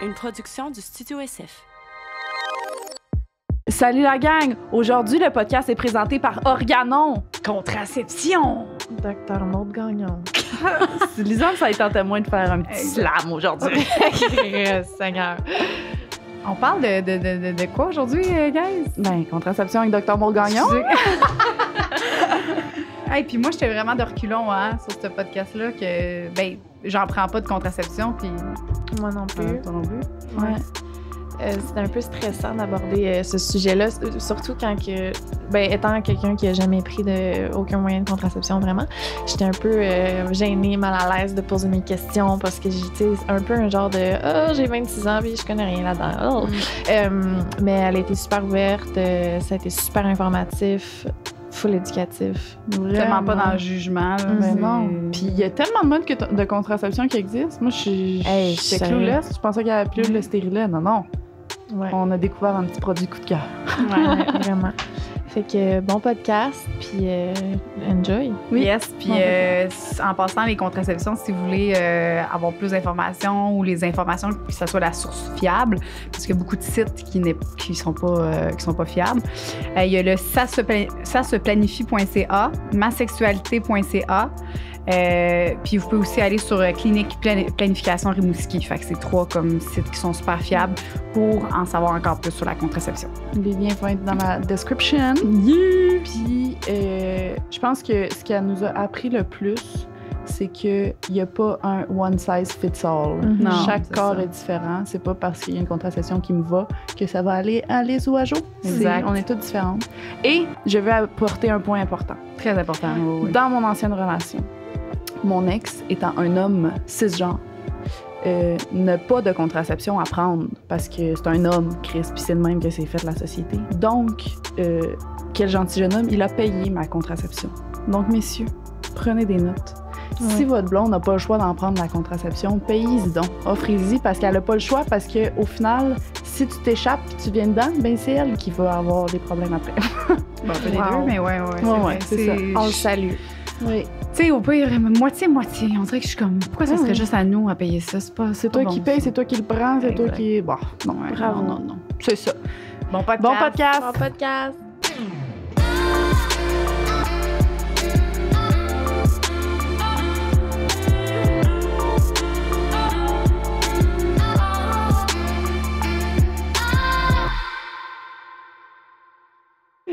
Une production du Studio SF. Salut la gang! Aujourd'hui, le podcast est présenté par Organon. Contraception! Docteur Maud Gagnon. Lisanne, ça a été en témoin de faire un petit slam aujourd'hui. Seigneur. On parle de quoi aujourd'hui, guys? Ben, contraception avec Docteur Maud Gagnon. Hey, puis moi, j'étais vraiment de reculons sur ce podcast-là que, ben, j'en prends pas de contraception, puis... Moi non plus. Toi non plus? Ouais. C'était un peu stressant d'aborder ce sujet-là, surtout quand que, ben, étant quelqu'un qui a jamais pris aucun moyen de contraception vraiment, j'étais un peu gênée, mal à l'aise de poser mes questions parce que j'étais un peu un genre de « Oh, j'ai 26 ans puis je connais rien là-dedans. Oh. Mais elle a été super ouverte, ça a été super informatif, full éducatif. Vraiment pas dans le jugement. Là, Mais non. Puis il y a tellement de modes de contraception qui existent. Moi, j'étais clueless. Je pensais qu'il y avait plus le stérilet. Non. Ouais. On a découvert un petit produit coup de cœur. Ouais, vraiment. Fait que bon podcast, puis enjoy. Oui. Yes, puis en passant les contraceptions, si vous voulez avoir plus d'informations ou les informations, que ça soit la source fiable, parce qu'il y a beaucoup de sites qui sont pas fiables. Il y a le saseplanifie.ca, masexualité.ca. Puis vous pouvez aussi aller sur Clinique Planification Rimouski. Fait que c'est 3 comme sites qui sont super fiables pour en savoir encore plus sur la contraception. Les liens vont être dans la description. Yeah! Puis je pense que ce qu'elle nous a appris le plus, c'est qu'il n'y a pas un one size fits all. Non, chaque corps est différent. C'est pas parce qu'il y a une contraception qui me va que ça va aller à l'aise ou à jour. Exact. On est toutes différentes. Et je vais apporter un point important. Très important. Oui. Dans mon ancienne relation, mon ex étant un homme cisgenre, n'a pas de contraception à prendre parce que c'est un homme, Chris, puis c'est de même que c'est fait la société. Donc, quel gentil jeune homme, il a payé ma contraception. Donc, messieurs, prenez des notes. Ouais. Si votre blonde n'a pas le choix d'en prendre la contraception, payez-y donc. Offrez-y parce qu'elle n'a pas le choix parce qu'au final, si tu t'échappes et tu viens dedans, ben c'est elle qui va avoir des problèmes après. Bon, pas les deux, mais ouais, c'est ça. On le salue. Oui. Tu sais, au pire, moitié-moitié. On dirait que je suis comme, pourquoi ça serait juste à nous à payer ça? C'est toi bon, qui paye, c'est toi qui le prends, c'est toi qui... Bon, non, bravo. Non. C'est ça. Bon podcast. Bon podcast.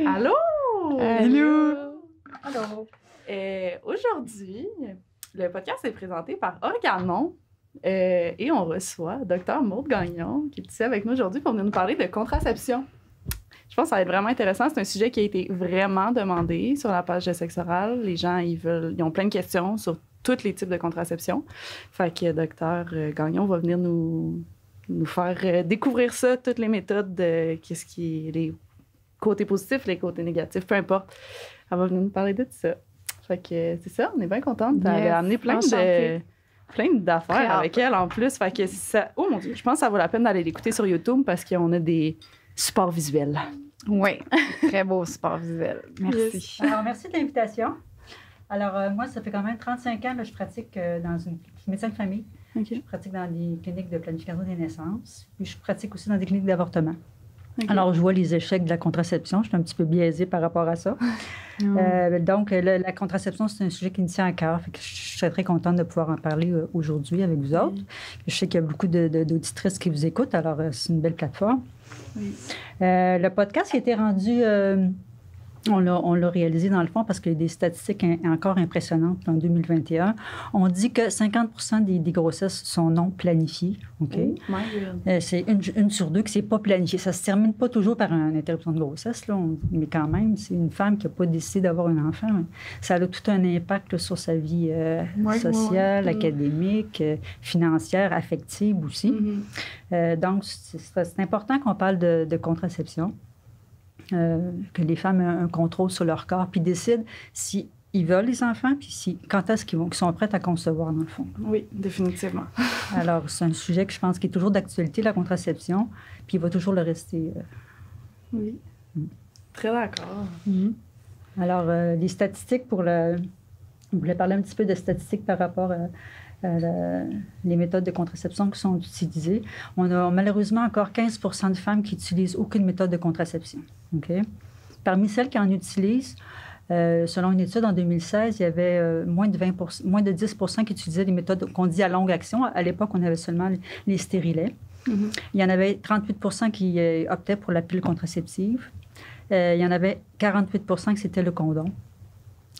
Allô? Allô. Aujourd'hui, le podcast est présenté par Organon et on reçoit Dr Maud Gagnon qui est ici avec nous aujourd'hui pour venir nous parler de contraception. Je pense que ça va être vraiment intéressant. C'est un sujet qui a été vraiment demandé sur la page de Sexe Oral. Les gens, ils ont plein de questions sur tous les types de contraception. Fait que Dr Gagnon va venir nous faire découvrir ça, toutes les méthodes, qu'est-ce qui est les côtés positifs, les côtés négatifs, peu importe. Elle va venir nous parler de tout ça. Fait que c'est ça, on est bien contente. Elle a amené plein d'affaires avec elle en plus. Fait que ça, oh mon Dieu, je pense que ça vaut la peine d'aller l'écouter sur YouTube parce qu'on a des supports visuels. Oui, très beau support visuel. Merci. Yes. Alors, merci de l'invitation. Alors, moi, ça fait quand même 35 ans que je pratique dans une médecin de famille. Okay. Je pratique dans des cliniques de planification des naissances. Puis, je pratique aussi dans des cliniques d'avortement. Okay. Alors, je vois les échecs de la contraception. Je suis un petit peu biaisée par rapport à ça. Donc, la contraception, c'est un sujet qui me tient à cœur. Fait que je serais très contente de pouvoir en parler aujourd'hui avec vous autres. Je sais qu'il y a beaucoup d'auditrices qui vous écoutent, alors c'est une belle plateforme. Oui. Le podcast qui a été rendu... on l'a réalisé dans le fond parce qu'il y a des statistiques encore impressionnantes en 2021. On dit que 50% des grossesses sont non planifiées. OK? Oh, c'est une sur deux qui ne s'est pas planifiée. Ça ne se termine pas toujours par une interruption de grossesse, là, mais quand même, c'est une femme qui n'a pas décidé d'avoir un enfant. Ça a tout un impact là, sur sa vie sociale, académique, financière, affective aussi. Donc, c'est important qu'on parle de contraception. Que les femmes aient un contrôle sur leur corps, puis décident si ils veulent les enfants, puis quand est-ce qu'ils sont prêts à concevoir, dans le fond. Oui, définitivement. Alors, c'est un sujet que je pense qui est toujours d'actualité, la contraception, puis il va toujours le rester. Oui, très d'accord. Alors, les statistiques pour le... Je voulais parler un petit peu de statistiques par rapport les méthodes de contraception qui sont utilisées. On a malheureusement encore 15 de femmes qui n'utilisent aucune méthode de contraception. Okay? Parmi celles qui en utilisent, selon une étude en 2016, il y avait moins de 10 qui utilisaient les méthodes qu'on dit à longue action. À l'époque, on avait seulement les stérilets. Mm-hmm. Il y en avait 38 qui optaient pour la pilule contraceptive. Il y en avait 48 que c'était le condom.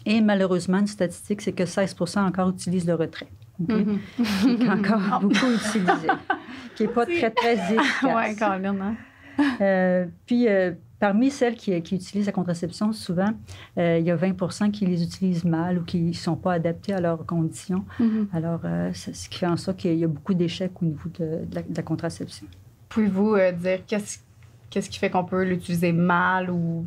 Et malheureusement, une statistique, c'est que 16 encore utilisent le retrait. Okay? Mm-hmm. Qui est encore beaucoup utilisé. Qui n'est pas très, très efficace. Oui, quand même. Hein? Puis, parmi celles qui utilisent la contraception, souvent, il y a 20 qui les utilisent mal ou qui ne sont pas adaptés à leurs conditions. Mm-hmm. Alors, c'est ce qui fait en sorte qu'il y a beaucoup d'échecs au niveau de la contraception. Pouvez-vous dire qu'est-ce qui fait qu'on peut l'utiliser mal ou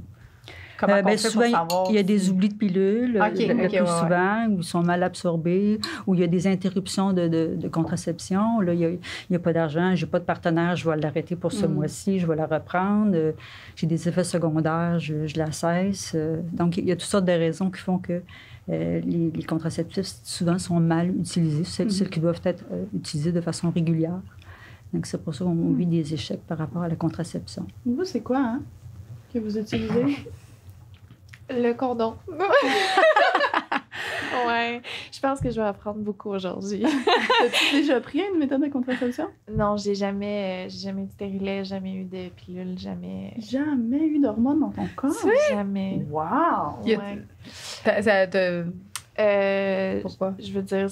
comment on fait souvent, pour savoir? Il y a des oublis de pilules le plus souvent, où ils sont mal absorbés, où il y a des interruptions de contraception. Là, il n'y a pas d'argent, je n'ai pas de partenaire, je vais l'arrêter pour ce mois-ci, je vais la reprendre. J'ai des effets secondaires, je la cesse. Donc, il y a toutes sortes de raisons qui font que les contraceptifs, souvent, sont mal utilisés. Celles qui doivent être utilisées de façon régulière. Donc, c'est pour ça qu'on vit des échecs par rapport à la contraception. Vous, c'est quoi, hein, que vous utilisez? Le condom. Ouais. Je pense que je vais apprendre beaucoup aujourd'hui. As-tu déjà pris une méthode de contraception? Non, j'ai jamais eu de stérilet, jamais eu de pilule, jamais... Jamais eu d'hormones dans ton corps? Jamais. Wow! Ouais. Pourquoi? Je veux dire,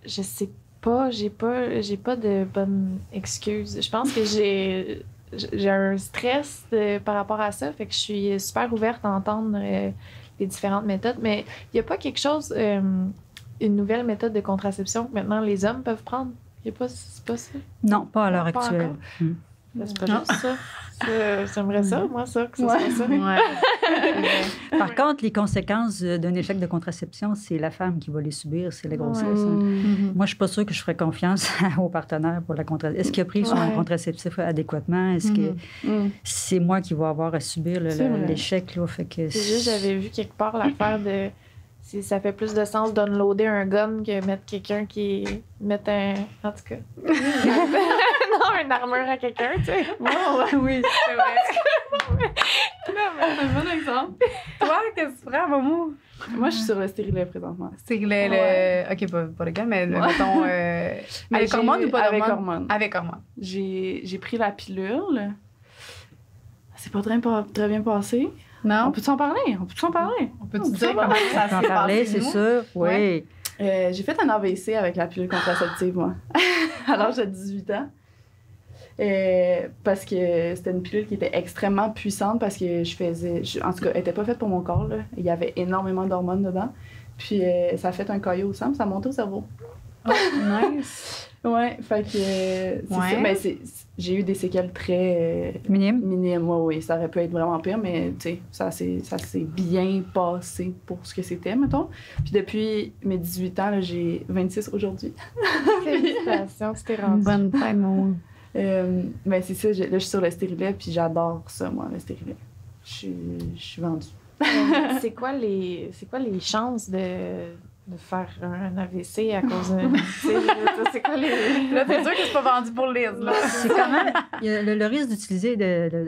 je sais pas, j'ai pas de bonnes excuses. Je pense que j'ai un stress par rapport à ça, fait que je suis super ouverte à entendre les différentes méthodes, mais il n'y a pas quelque chose, une nouvelle méthode de contraception que maintenant les hommes peuvent prendre? C'est pas ça? Non, pas à l'heure actuelle. C'est pas juste ça. J'aimerais ça, moi, que ça soit ça. Ouais. Par contre, les conséquences d'un échec de contraception, c'est la femme qui va les subir, c'est la grossesse. Moi, je ne suis pas sûre que je ferais confiance au partenaire pour la contraception. Est-ce qu'il a pris son contraceptif adéquatement? Est-ce que c'est moi qui vais avoir à subir l'échec? Là, fait que c'est juste, j'avais vu quelque part l'affaire de... Ça fait plus de sens d'unloader un gun que mettre quelqu'un qui... Mettre un... En tout cas... non, une armure à quelqu'un, tu sais. Oui, c'est vrai. C'est un bon exemple. Toi, qu'est-ce que tu prends, Momo? Moi, je suis sur le stérilet présentement. Stérilet, OK, pas le gars, mais mettons... avec hormones ou pas avec d'hormones? hormones. Avec hormones. J'ai pris la pilule. C'est pas très bien passé. Non? On peut s'en parler? On peut-tu dire comment ça s'est parler, passé, c'est sûr? Oui. Ouais. J'ai fait un AVC avec la pilule contraceptive, moi, à l'âge de 18 ans. Parce que c'était une pilule qui était extrêmement puissante parce que en tout cas, elle n'était pas faite pour mon corps, là. Il y avait énormément d'hormones dedans. Puis ça a fait un caillot au sang, ça a monté au cerveau. Oh, nice. Ouais, fait que c'est ça. Ben, j'ai eu des séquelles très minimes. Oui, ça aurait pu être vraiment pire, mais tu sais, ça s'est bien passé pour ce que c'était, mettons. Puis depuis mes 18 ans, là, j'ai 26 aujourd'hui. Félicitations, tu t'es rendue. Bonne fête, mon... Ben c'est ça, là, je suis sur le stérilet, puis j'adore ça, moi, le stérilet. Je suis vendue. C'est quoi les chances de faire un AVC à cause de... c'est quoi les... Là, c'est sûr que c'est pas vendu pour Liz, là. C'est quand même... Il y a le risque d'utiliser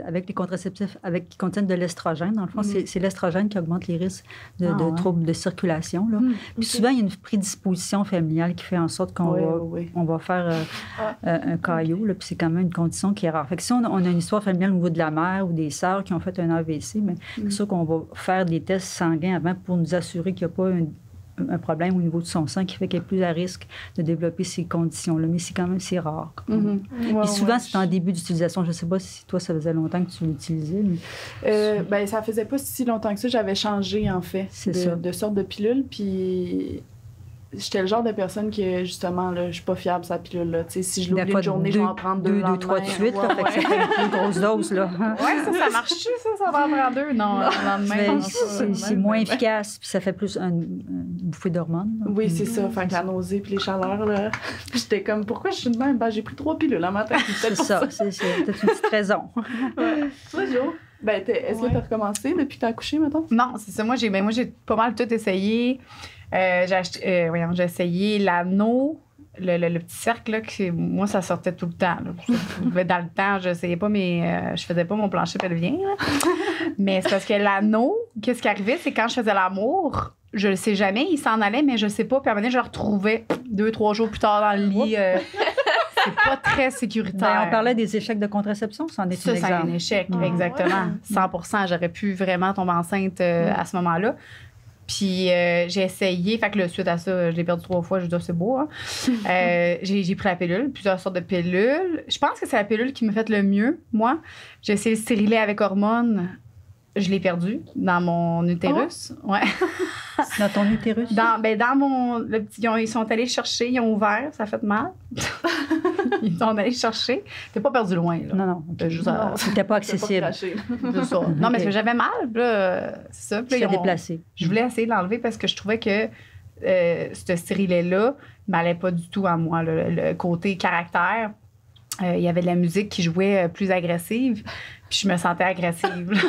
avec les contraceptifs qui contiennent de l'estrogène. Dans le fond, c'est l'estrogène qui augmente les risques de troubles de circulation. Là. Puis souvent, il y a une prédisposition familiale qui fait en sorte qu'on va faire un caillot. Là, puis c'est quand même une condition qui est rare. Fait que si on a une histoire familiale au niveau de la mère ou des sœurs qui ont fait un AVC, mais c'est sûr qu'on va faire des tests sanguins avant pour nous assurer qu'il n'y a pas un problème au niveau de son sang qui fait qu'elle est plus à risque de développer ces conditions-là. Mais c'est quand même rare. Puis souvent, c'est en début d'utilisation. Je ne sais pas si toi, ça faisait longtemps que tu l'utilisais. Mais... ben, ça faisait pas si longtemps que ça. J'avais changé, en fait, de sorte de pilule. Puis j'étais le genre de personne qui, justement, là, je suis pas fiable de sa pilule. Là. Si je l'oublie une journée, je vais en prendre deux, 3 de suite. Là, fait que ça fait une grosse dose. Là. Oui, ça marche-tu, ça va en prendre 2? Non, le lendemain. C'est moins efficace, puis ça fait plus une bouffée d'hormones. Là. Oui, c'est ça. Fait que la nausée puis les chaleurs, là. J'étais comme, pourquoi je suis de même? Ben, j'ai pris 3 pilules un matin. C'est ça. C'est peut-être une petite raison. Toi, Jo? Ben, est-ce que tu as recommencé depuis que tu as accouché, mettons? Non, c'est ça. Moi, j'ai pas mal tout essayé. J'ai essayé l'anneau, le petit cercle, là, moi, ça sortait tout le temps. Là. Dans le temps, je n'essayais pas, mais je faisais pas mon plancher pelvien. Là. Mais c'est parce que l'anneau, qu'est-ce qui arrivait, c'est quand je faisais l'amour, je le sais jamais, il s'en allait, mais je sais pas. Puis à un moment donné, je le retrouvais 2-3 jours plus tard dans le lit. C'est pas très sécuritaire. On parlait des échecs de contraception, ça en est un exemple. Ça, c'est un échec, exactement. 100%. J'aurais pu vraiment tomber enceinte à ce moment-là. Puis j'ai essayé, fait que là, suite à ça, je l'ai perdu 3 fois, je dis, c'est beau. Hein? J'ai pris la pilule, plusieurs sortes de pilules. Je pense que c'est la pilule qui m'a fait le mieux, moi. J'ai essayé le stérilet avec hormones. Je l'ai perdu dans mon utérus. Oh. Ouais. Dans ton utérus? Dans mon... ils sont allés chercher, ils ont ouvert, ça a fait mal. Ils sont allés chercher. T'es pas perdu loin, là. Non. Okay. C'était pas accessible. Non, mais c'est j'avais mal, là, c'est ça. Puis déplacé. Je voulais essayer de l'enlever parce que je trouvais que ce stérilet-là ne m'allait pas du tout à moi. Le côté caractère, il y avait de la musique qui jouait plus agressive. Puis je me sentais agressive.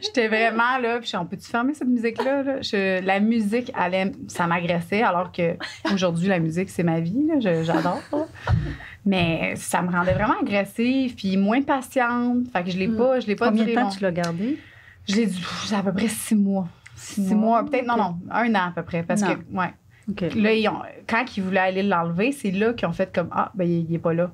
J'étais vraiment là. Puis on peut-tu fermer cette musique-là? Là? La musique, ça m'agressait, alors qu'aujourd'hui, la musique, c'est ma vie. Là. J'adore. Là. Mais ça me rendait vraiment agressive, puis moins patiente. Fait que je l'ai pas Combien duré de temps tu l'as gardé? Je l'ai dû, à peu près 6 mois. 6 mois, peut-être, non, 1 an à peu près. Parce que, ouais. Okay. Là, quand ils voulaient aller l'enlever, c'est là qu'ils ont fait comme, il est pas là.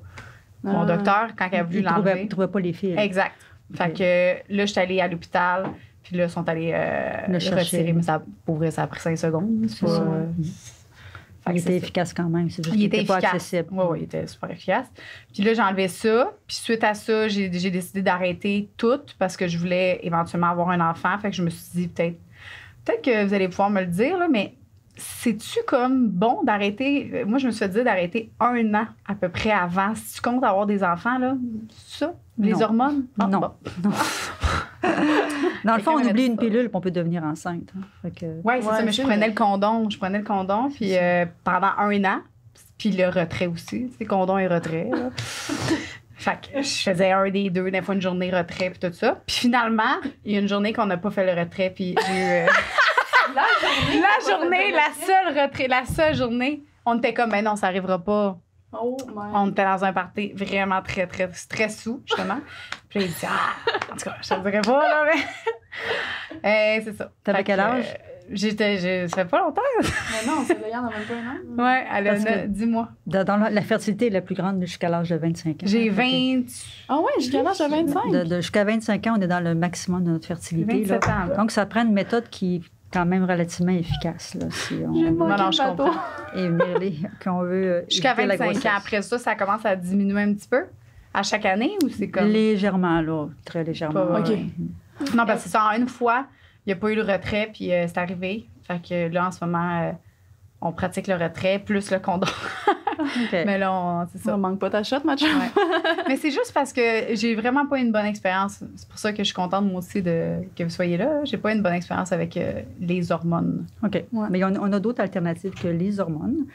Mon docteur, quand il a voulu l'enlever. Il ne trouvait pas les fils. Exact. Fait que là, je suis allée à l'hôpital, puis là, ils sont allés le retirer. Mais pour vrai, ça a pris 5 secondes. Il était efficace quand même. C'est juste il qu'il était pas efficace. accessible. Oui, il était super efficace. Puis là, j'ai enlevé ça. Puis suite à ça, j'ai décidé d'arrêter tout parce que je voulais éventuellement avoir un enfant. Fait que je me suis dit, peut-être que vous allez pouvoir me le dire, là, mais c'est-tu comme bon d'arrêter? Moi, je me suis fait dire d'arrêter 1 an à peu près avant. Si tu comptes avoir des enfants, là, ça? Les hormones? Ah, non. Bon. Dans le fond, on oublie une pilule puis on peut devenir enceinte. Oui, c'est ça, mais je prenais le condom. Puis pendant 1 an, puis le retrait aussi. C'est condom et retrait. Là. Fait que je faisais un des deux, des fois une journée retrait puis tout ça. Puis finalement, il y a une journée qu'on n'a pas fait le retrait, puis j'ai eu... la seule journée, on était comme, ben non, ça arrivera pas. Oh my. On était dans un party vraiment très, très, très sous, justement. Puis là, il dit, en tout cas, je te dirais pas, là, mais. C'est ça. T'avais quel âge? Ça fait pas longtemps. Mais non, c'est Yann, elle n'a même pas 1 an. Ouais, elle a 10 mois. Dans la fertilité est la plus grande jusqu'à l'âge de 25 ans. J'ai 20. Ah ouais, jusqu'à l'âge de 25? Jusqu'à 25 ans, on est dans le maximum de notre fertilité. 27 ans, là. Donc, ça prend une méthode qui est quand même relativement efficace. Là, si on... J'ai manqué le bateau. Et qu'on veut jusqu'à 25 ans. Après ça commence à diminuer un petit peu à chaque année ou c'est comme... Légèrement, là. Très légèrement. OK. Non, parce que ça, en une fois, il n'y a pas eu le retrait, puis c'est arrivé. Fait que là, en ce moment, on pratique le retrait plus le condom. Okay. Mais là, c'est ça. Ça manque pas ta shot, ma chum. Ouais. Mais c'est juste parce que j'ai vraiment pas eu une bonne expérience. C'est pour ça que je suis contente, moi aussi, que vous soyez là. J'ai pas eu une bonne expérience avec les hormones. OK. Ouais. Mais on a d'autres alternatives que les hormones.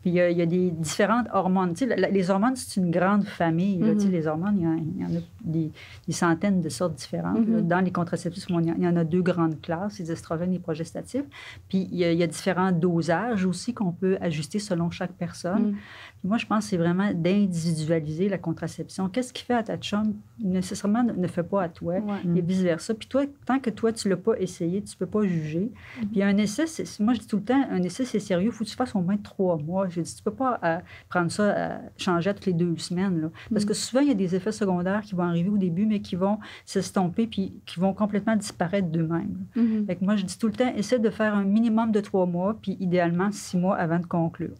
Puis il y a des différentes hormones. Tu sais, les hormones, c'est une grande famille. Là. Tu sais, les hormones, il y en a des centaines de sortes différentes. Là. Dans les contraceptifs, il y en a 2 grandes classes, les estrogènes et les progestatifs. Puis il y a différents dosages aussi qu'on peut ajuster selon chaque personne. Puis moi, je pense que c'est vraiment d'individualiser la contraception. Qu'est-ce qui fait à ta chum, nécessairement ne fait pas à toi, et vice-versa. Puis toi, tant que toi, tu ne l'as pas essayé, tu ne peux pas juger. Puis un essai, moi, je dis tout le temps, un essai, c'est sérieux. Il faut que tu fasses au moins 3 mois. Je dis, tu ne peux pas prendre ça, changer à toutes les 2 semaines. Là. Parce que souvent, il y a des effets secondaires qui vont arriver au début, mais qui vont s'estomper puis qui vont complètement disparaître d'eux-mêmes. Fait que moi, je dis tout le temps, essaie de faire un minimum de 3 mois, puis idéalement 6 mois avant de conclure.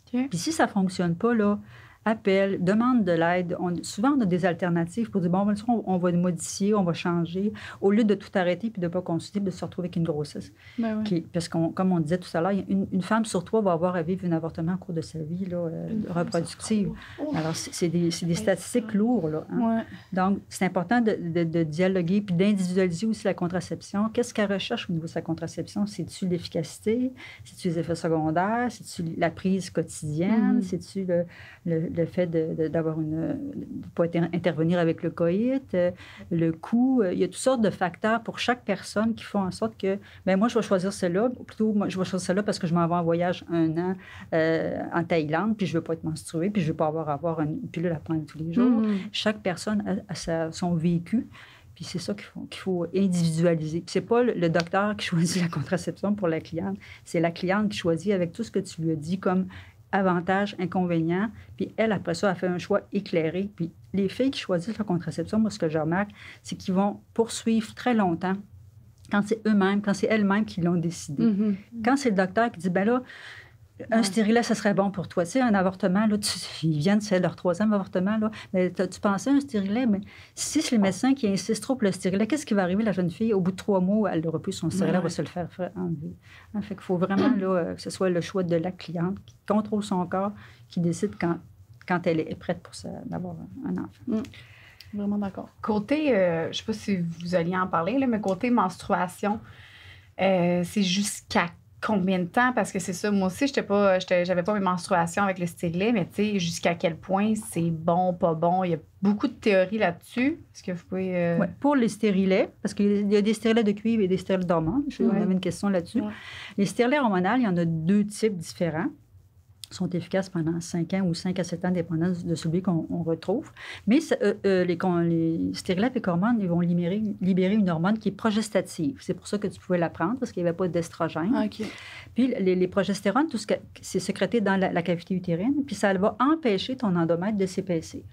Okay. Puis si ça ne fonctionne pas, là, appelle, demande de l'aide. Souvent, on a des alternatives pour dire, bon, on va modifier, on va changer, au lieu de tout arrêter puis de ne pas consulter, de se retrouver avec une grossesse. Ben oui. Parce que, comme on disait tout à l'heure, une femme sur 3 va avoir à vivre un avortement au cours de sa vie là, reproductive. Alors, c'est des statistiques lourdes. Là, hein? Ouais. Donc, c'est important de dialoguer puis d'individualiser aussi la contraception. Qu'est-ce qu'elle recherche au niveau de sa contraception? C'est-tu l'efficacité? C'est-tu les effets secondaires? C'est-tu la prise quotidienne? C'est-tu le fait d'avoir de pas intervenir avec le coït, le coût. Il y a toutes sortes de facteurs pour chaque personne qui font en sorte que, bien, moi, je vais choisir celle-là. Plutôt, moi, je vais choisir celle-là parce que je m'en vais en voyage 1 an en Thaïlande, puis je ne veux pas être menstruée, puis je ne veux pas avoir une pilule à prendre tous les jours. Chaque personne a son vécu. Puis c'est ça qu'il faut individualiser. Puis c'est pas le docteur qui choisit la contraception pour la cliente, c'est la cliente qui choisit avec tout ce que tu lui as dit comme avantages, inconvénients. Puis elle, après ça, a fait un choix éclairé. Puis les filles qui choisissent la contraception, moi, ce que je remarque, c'est qu'ils vont poursuivre très longtemps quand c'est eux-mêmes, quand c'est elles-mêmes qui l'ont décidé. Quand c'est le docteur qui dit, ben là, un stérilet, ça serait bon pour toi. Tu sais, un avortement, là, ils viennent, c'est leur 3e avortement, là. Mais tu pensais à un stérilet? Mais si c'est le médecin qui insiste trop pour le stérilet, qu'est-ce qui va arriver? La jeune fille, au bout de 3 mois, elle n'aura plus son stérilet, va se le faire enlever. Hein, fait qu'il faut vraiment là, que ce soit le choix de la cliente qui contrôle son corps, qui décide quand elle est prête pour d'avoir un enfant. Vraiment d'accord. Côté, je ne sais pas si vous alliez en parler, là, mais côté menstruation, c'est jusqu'à combien de temps? Parce que c'est ça, moi aussi, j'avais pas mes menstruations avec le stérilet, mais tu sais, jusqu'à quel point c'est bon, pas bon? Il y a beaucoup de théories là-dessus. Est-ce que vous pouvez... Oui, pour les stérilets, parce qu'il y a des stérilets de cuivre et des stérilets d'hormones. On avait une question là-dessus. Ouais. Les stérilets hormonaux, il y en a 2 types différents. Sont efficaces pendant 5 ans ou 5 à 7 ans, dépendant de celui qu'on retrouve. Mais les stérilets avec hormones, ils vont libérer une hormone qui est progestative. C'est pour ça que tu pouvais la prendre, parce qu'il n'y avait pas d'estrogène. Okay. Puis les progestérones, tout c'est sécrété dans la cavité utérine, puis ça va empêcher ton endomètre de s'épaissir.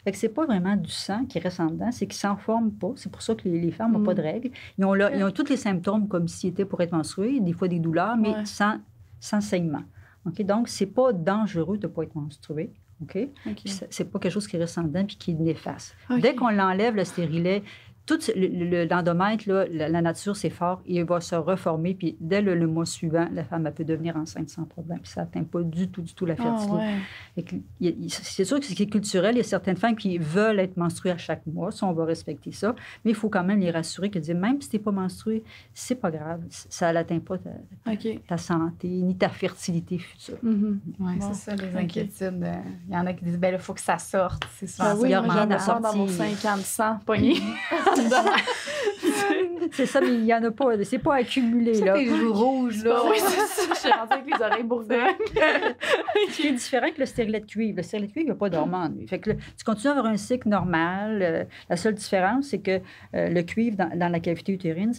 Fait que c'est pas vraiment du sang qui reste en dedans, c'est qu'ils s'en forment pas. C'est pour ça que les femmes n'ont pas de règles. Ils ont tous les symptômes comme s'ils étaient pour être menstrués, des fois des douleurs, mais sans saignement. Okay? Donc, ce n'est pas dangereux de ne pas être menstrué. Okay? Ce n'est pas quelque chose qui reste en dedans et qui est néfaste. Dès qu'on l'enlève, le stérilet, tout l'endomètre, la nature, c'est fort, il va se reformer. Puis dès le mois suivant, la femme elle peut devenir enceinte sans problème. Puis ça n'atteint pas du tout la fertilité. C'est sûr que c'est culturel. Il y a certaines femmes qui veulent être menstruées à chaque mois. Ça, on va respecter ça. Mais il faut quand même les rassurer que dire, même si tu n'es pas menstruée, c'est pas grave. Ça n'atteint pas ta santé ni ta fertilité future. Oui, c'est ça, les inquiétudes. Il y en a qui disent, il faut que ça sorte. C'est ça. Il y a rien à sortir. Dans mon 50 sang pogné. C'est ça, mais il n'y en a pas. C'est pas accumulé. C'est tes joues rouges, là. Oui, c'est ça. Je suis rentrée avec les oreilles bourgognes. Ce qui est différent que le stérilet de cuivre. Le stérilet de cuivre, il n'y a pas d'hormones. Fait que tu continues à avoir un cycle normal. La seule différence, c'est que le cuivre dans la cavité utérine,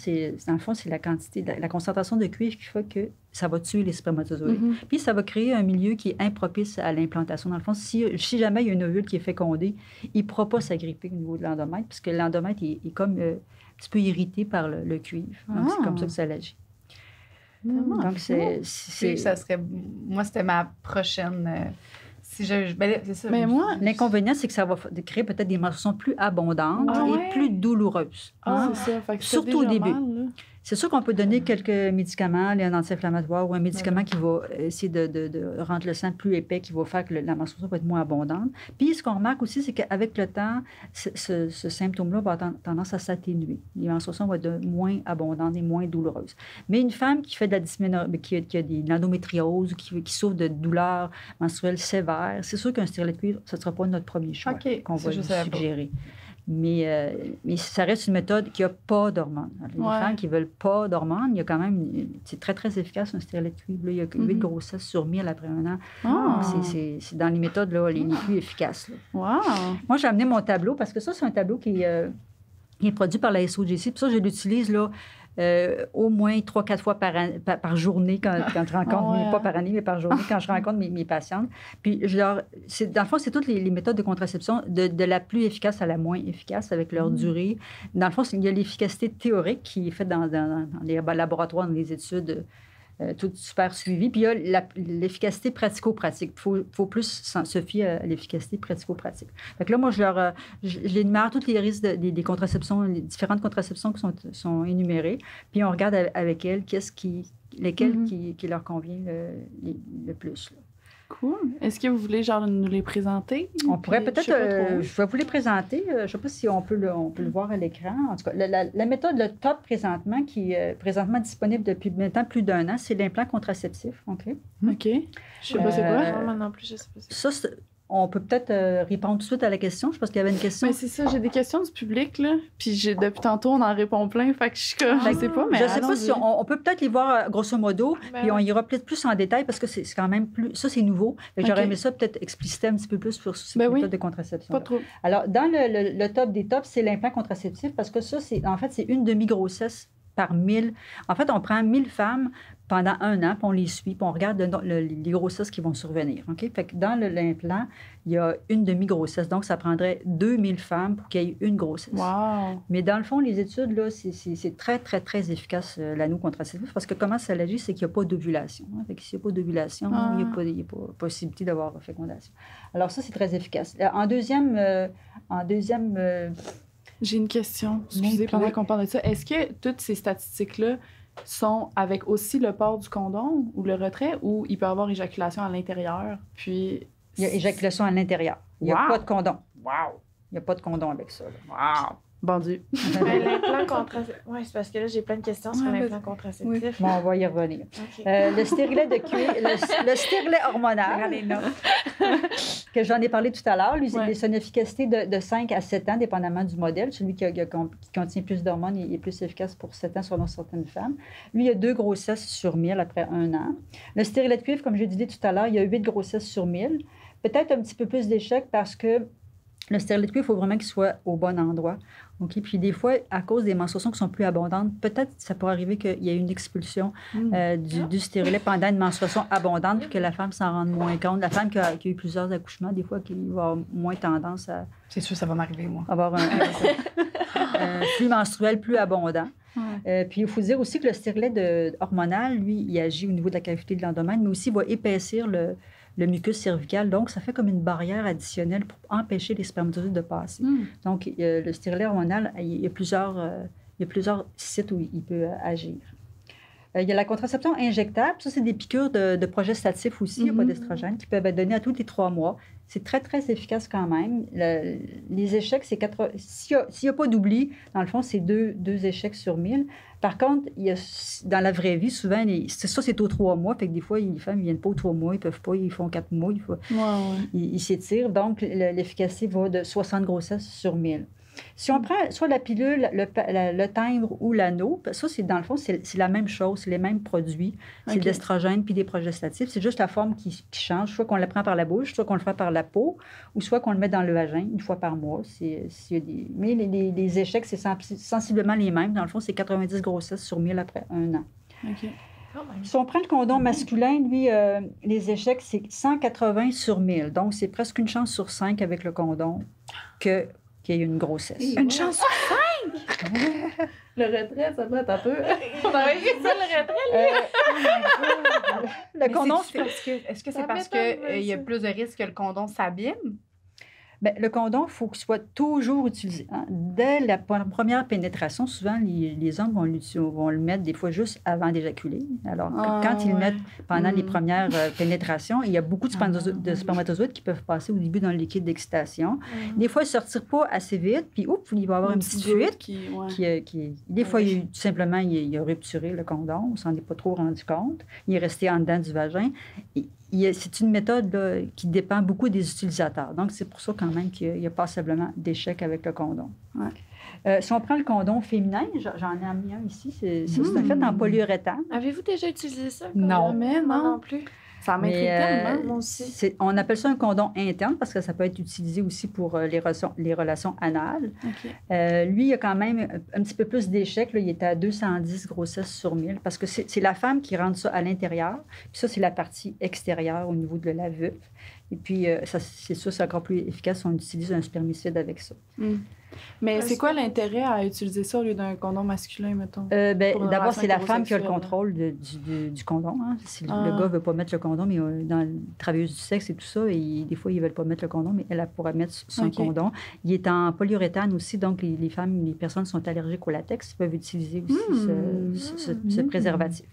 dans le fond, c'est la quantité, la concentration de cuivre qui fait que ça va tuer les spermatozoïdes. Puis ça va créer un milieu qui est impropice à l'implantation. Dans le fond, si jamais il y a une ovule qui est fécondée, il ne pourra pas s'agripper au niveau de l'endomètre, puisque l'endomètre est comme un petit peu irrité par le cuivre. Donc, c'est comme ça que ça agit. Donc, ça serait... Moi, c'était ma prochaine... c'est ça. Mais moi... L'inconvénient, c'est que ça va créer peut-être des menstruations plus abondantes et plus douloureuses. C'est ça. Fait que surtout au début. C'est sûr qu'on peut donner quelques médicaments, un anti-inflammatoire ou un médicament qui va essayer de rendre le sang plus épais, qui va faire que la menstruation va être moins abondante. Puis, ce qu'on remarque aussi, c'est qu'avec le temps, ce symptôme-là va avoir tendance à s'atténuer. Les menstruations vont être moins abondantes et moins douloureuses. Mais une femme qui fait de la dysménorrhée, qui a de l'endométriose, qui souffre de douleurs menstruelles sévères, c'est sûr qu'un stérilet de cuivre, ce ne sera pas notre premier choix qu'on va lui suggérer. Mais ça reste une méthode qui n'a pas d'hormones. Les femmes qui ne veulent pas d'hormones, il y a quand même... C'est très, très efficace, un stérilet de cuivre. Là. Il y a 8 grossesses sur 1000 après un an. C'est dans les méthodes là, les plus efficaces. Là. Wow. Moi, j'ai amené mon tableau parce que ça, c'est un tableau qui est produit par la SOGC. Puis ça, je l'utilise là, au moins 3-4 fois par journée quand je rencontre, pas par année, mais par journée, quand je rencontre mes patientes. Puis, dans le fond, c'est toutes les méthodes de contraception de la plus efficace à la moins efficace avec leur durée. Dans le fond, il y a l'efficacité théorique qui est faite dans les laboratoires, dans les études, tout super suivi. Puis, il y a l'efficacité pratico-pratique. Il faut plus se fier à l'efficacité pratico-pratique. Fait que là, moi, je l'énumère tous les risques des contraceptions, les différentes contraceptions qui sont énumérées. Puis, on regarde avec elles lesquelles qui leur convient le plus. Là. Cool. Est-ce que vous voulez nous les présenter? On pourrait peut-être... je vais vous les présenter. Je ne sais pas si on peut le voir à l'écran. En tout cas, la méthode, le top présentement, qui est présentement disponible depuis maintenant plus d'1 an, c'est l'implant contraceptif. OK? Je ne sais pas c'est quoi. Moi non plus, je ne sais pas. Ça, on peut peut-être répondre tout de suite à la question. Je pense qu'il y avait une question. Mais c'est ça, j'ai des questions du public, là. Puis depuis tantôt, on en répond plein. Fait que je suis comme, je sais pas, mais je sais pas si on peut peut-être les voir grosso modo, puis on ira peut-être plus en détail parce que c'est quand même plus... Ça, c'est nouveau. J'aurais aimé ça peut-être expliciter un petit peu plus sur ces méthodes de contraception. Pas trop. Alors, dans le top des tops, c'est l'implant contraceptif parce que ça, c'est une demi-grossesse par 1000. En fait, on prend 1000 femmes pendant 1 an, puis on les suit, puis on regarde les grossesses qui vont survenir. OK? Fait que dans l'implant, il y a une demi-grossesse. Donc, ça prendrait 2000 femmes pour qu'il y ait une grossesse. Wow. Mais dans le fond, les études, là, c'est très, très, très efficace, l'anneau contraceptif, parce que comment ça agit, c'est qu'il n'y a pas d'ovulation. Hein? Fait que s'il n'y a pas d'ovulation, il n'y a pas possibilité d'avoir fécondation. Alors ça, c'est très efficace. En deuxième... J'ai une question. Excusez, pendant qu'on parle de ça. Est-ce que toutes ces statistiques-là sont avec aussi le port du condom ou le retrait, ou il peut y avoir éjaculation à l'intérieur, puis... Il y a éjaculation à l'intérieur. Il n'y a pas de condom. Wow! Il n'y a pas de condom avec ça. Wow! Bon Dieu! L'implant contraceptif... Oui, c'est parce que là, j'ai plein de questions sur l'implant contraceptif. Oui. Bon, on va y revenir. Okay. Le stérilet de cuir, le stérilet hormonal, que j'en ai parlé tout à l'heure, lui, il a une efficacité de 5 à 7 ans, dépendamment du modèle. Celui qui contient plus d'hormones il est plus efficace pour 7 ans selon certaines femmes. Lui, il y a 2 grossesses sur 1000 après 1 an. Le stérilet de cuivre, comme je l'ai dit tout à l'heure, il y a 8 grossesses sur 1000. Peut-être un petit peu plus d'échecs parce que le stérilet de cuivre, il faut vraiment qu'il soit au bon endroit. Okay? Puis des fois, à cause des menstruations qui sont plus abondantes, peut-être ça pourrait arriver qu'il y ait une expulsion du stérilet pendant une menstruation abondante, puis que la femme s'en rende moins compte. La femme qui a eu plusieurs accouchements, des fois, qui va avoir moins tendance à... C'est sûr, ça va m'arriver, moi. Avoir un flux menstruel plus abondant. Puis il faut dire aussi que le stérilet hormonal, lui, il agit au niveau de la cavité de l'endomètre, mais aussi il va épaissir le mucus cervical. Donc, ça fait comme une barrière additionnelle pour empêcher les spermatozoïdes de passer. Donc, le stérilet hormonal, il y a plusieurs sites où il peut agir. Il y a la contraception injectable. Ça, c'est des piqûres de progestatifs aussi, il n'y a pas d'estrogène, qui peuvent être données à tous les 3 mois. C'est très, très efficace quand même. Les échecs, c'est s'il n'y a pas d'oubli, dans le fond, c'est 2 échecs sur 1000. Par contre, dans la vraie vie, souvent, c'est aux 3 mois. Fait que des fois, les femmes ne viennent pas aux 3 mois, ils ne peuvent pas, ils font 4 mois, ils s'étirent. Donc, l'efficacité va de 60 grossesses sur 1000. Si on prend soit la pilule, le timbre ou l'anneau, ça, dans le fond, c'est la même chose, c'est les mêmes produits. C'est de l'estrogène puis des progestatifs. C'est juste la forme qui change. Soit qu'on le prend par la bouche, soit qu'on le fait par la peau, ou soit qu'on le met dans le vagin 1 fois par mois. Mais les échecs, c'est sensiblement les mêmes. Dans le fond, c'est 90 grossesses sur 1000 après 1 an. OK. Si on prend le condom masculin, lui, les échecs, c'est 180 sur 1000. Donc, c'est presque une chance sur 5 avec le condom qu'il y ait une grossesse. Une chance sur 5? Le retrait, ça doit être un peu... On avait vu ça, le retrait, le condom, est-ce que c'est parce qu'il y a plus de risques que le condom s'abîme? Bien, le condom, il faut qu'il soit toujours utilisé. Hein? Dès la première pénétration, souvent, les hommes vont le mettre des fois juste avant d'éjaculer. Alors, quand ils le mettent pendant les premières pénétrations, il y a beaucoup de spermatozoïdes qui peuvent passer au début dans le liquide d'excitation. Des fois, ils ne sortent pas assez vite, puis il va y avoir une petite fuite. Des fois, tout simplement, il a rupturé le condom, on ne s'en est pas trop rendu compte. Il est resté en dedans du vagin. C'est une méthode là, qui dépend beaucoup des utilisateurs. Donc, c'est pour ça quand même qu'il y a passablement d'échecs avec le condom. Ouais. Si on prend le condom féminin, j'en ai mis un ici, c'est fait en polyuréthane. Avez-vous déjà utilisé ça? Non, mais non plus. Ça m'intrigue tellement, moi aussi. On appelle ça un condom interne parce que ça peut être utilisé aussi pour les relations anales. Okay. Lui, il y a quand même un petit peu plus d'échecs. Il est à 210 grossesses sur 1000 parce que c'est la femme qui rentre ça à l'intérieur. Puis ça, c'est la partie extérieure au niveau de la vulve. Et puis, c'est sûr, c'est encore plus efficace si on utilise un spermicide avec ça. Mais c'est quoi l'intérêt à utiliser ça au lieu d'un condom masculin, mettons? D'abord, c'est la femme qui a le contrôle du condom. Hein. Si le gars ne veut pas mettre le condom, mais dans les travailleuses du sexe et tout ça, et des fois, ils ne veulent pas mettre le condom, mais elle pourrait mettre son condom. Il est en polyuréthane aussi, donc les personnes qui sont allergiques au latex peuvent utiliser aussi ce préservatif.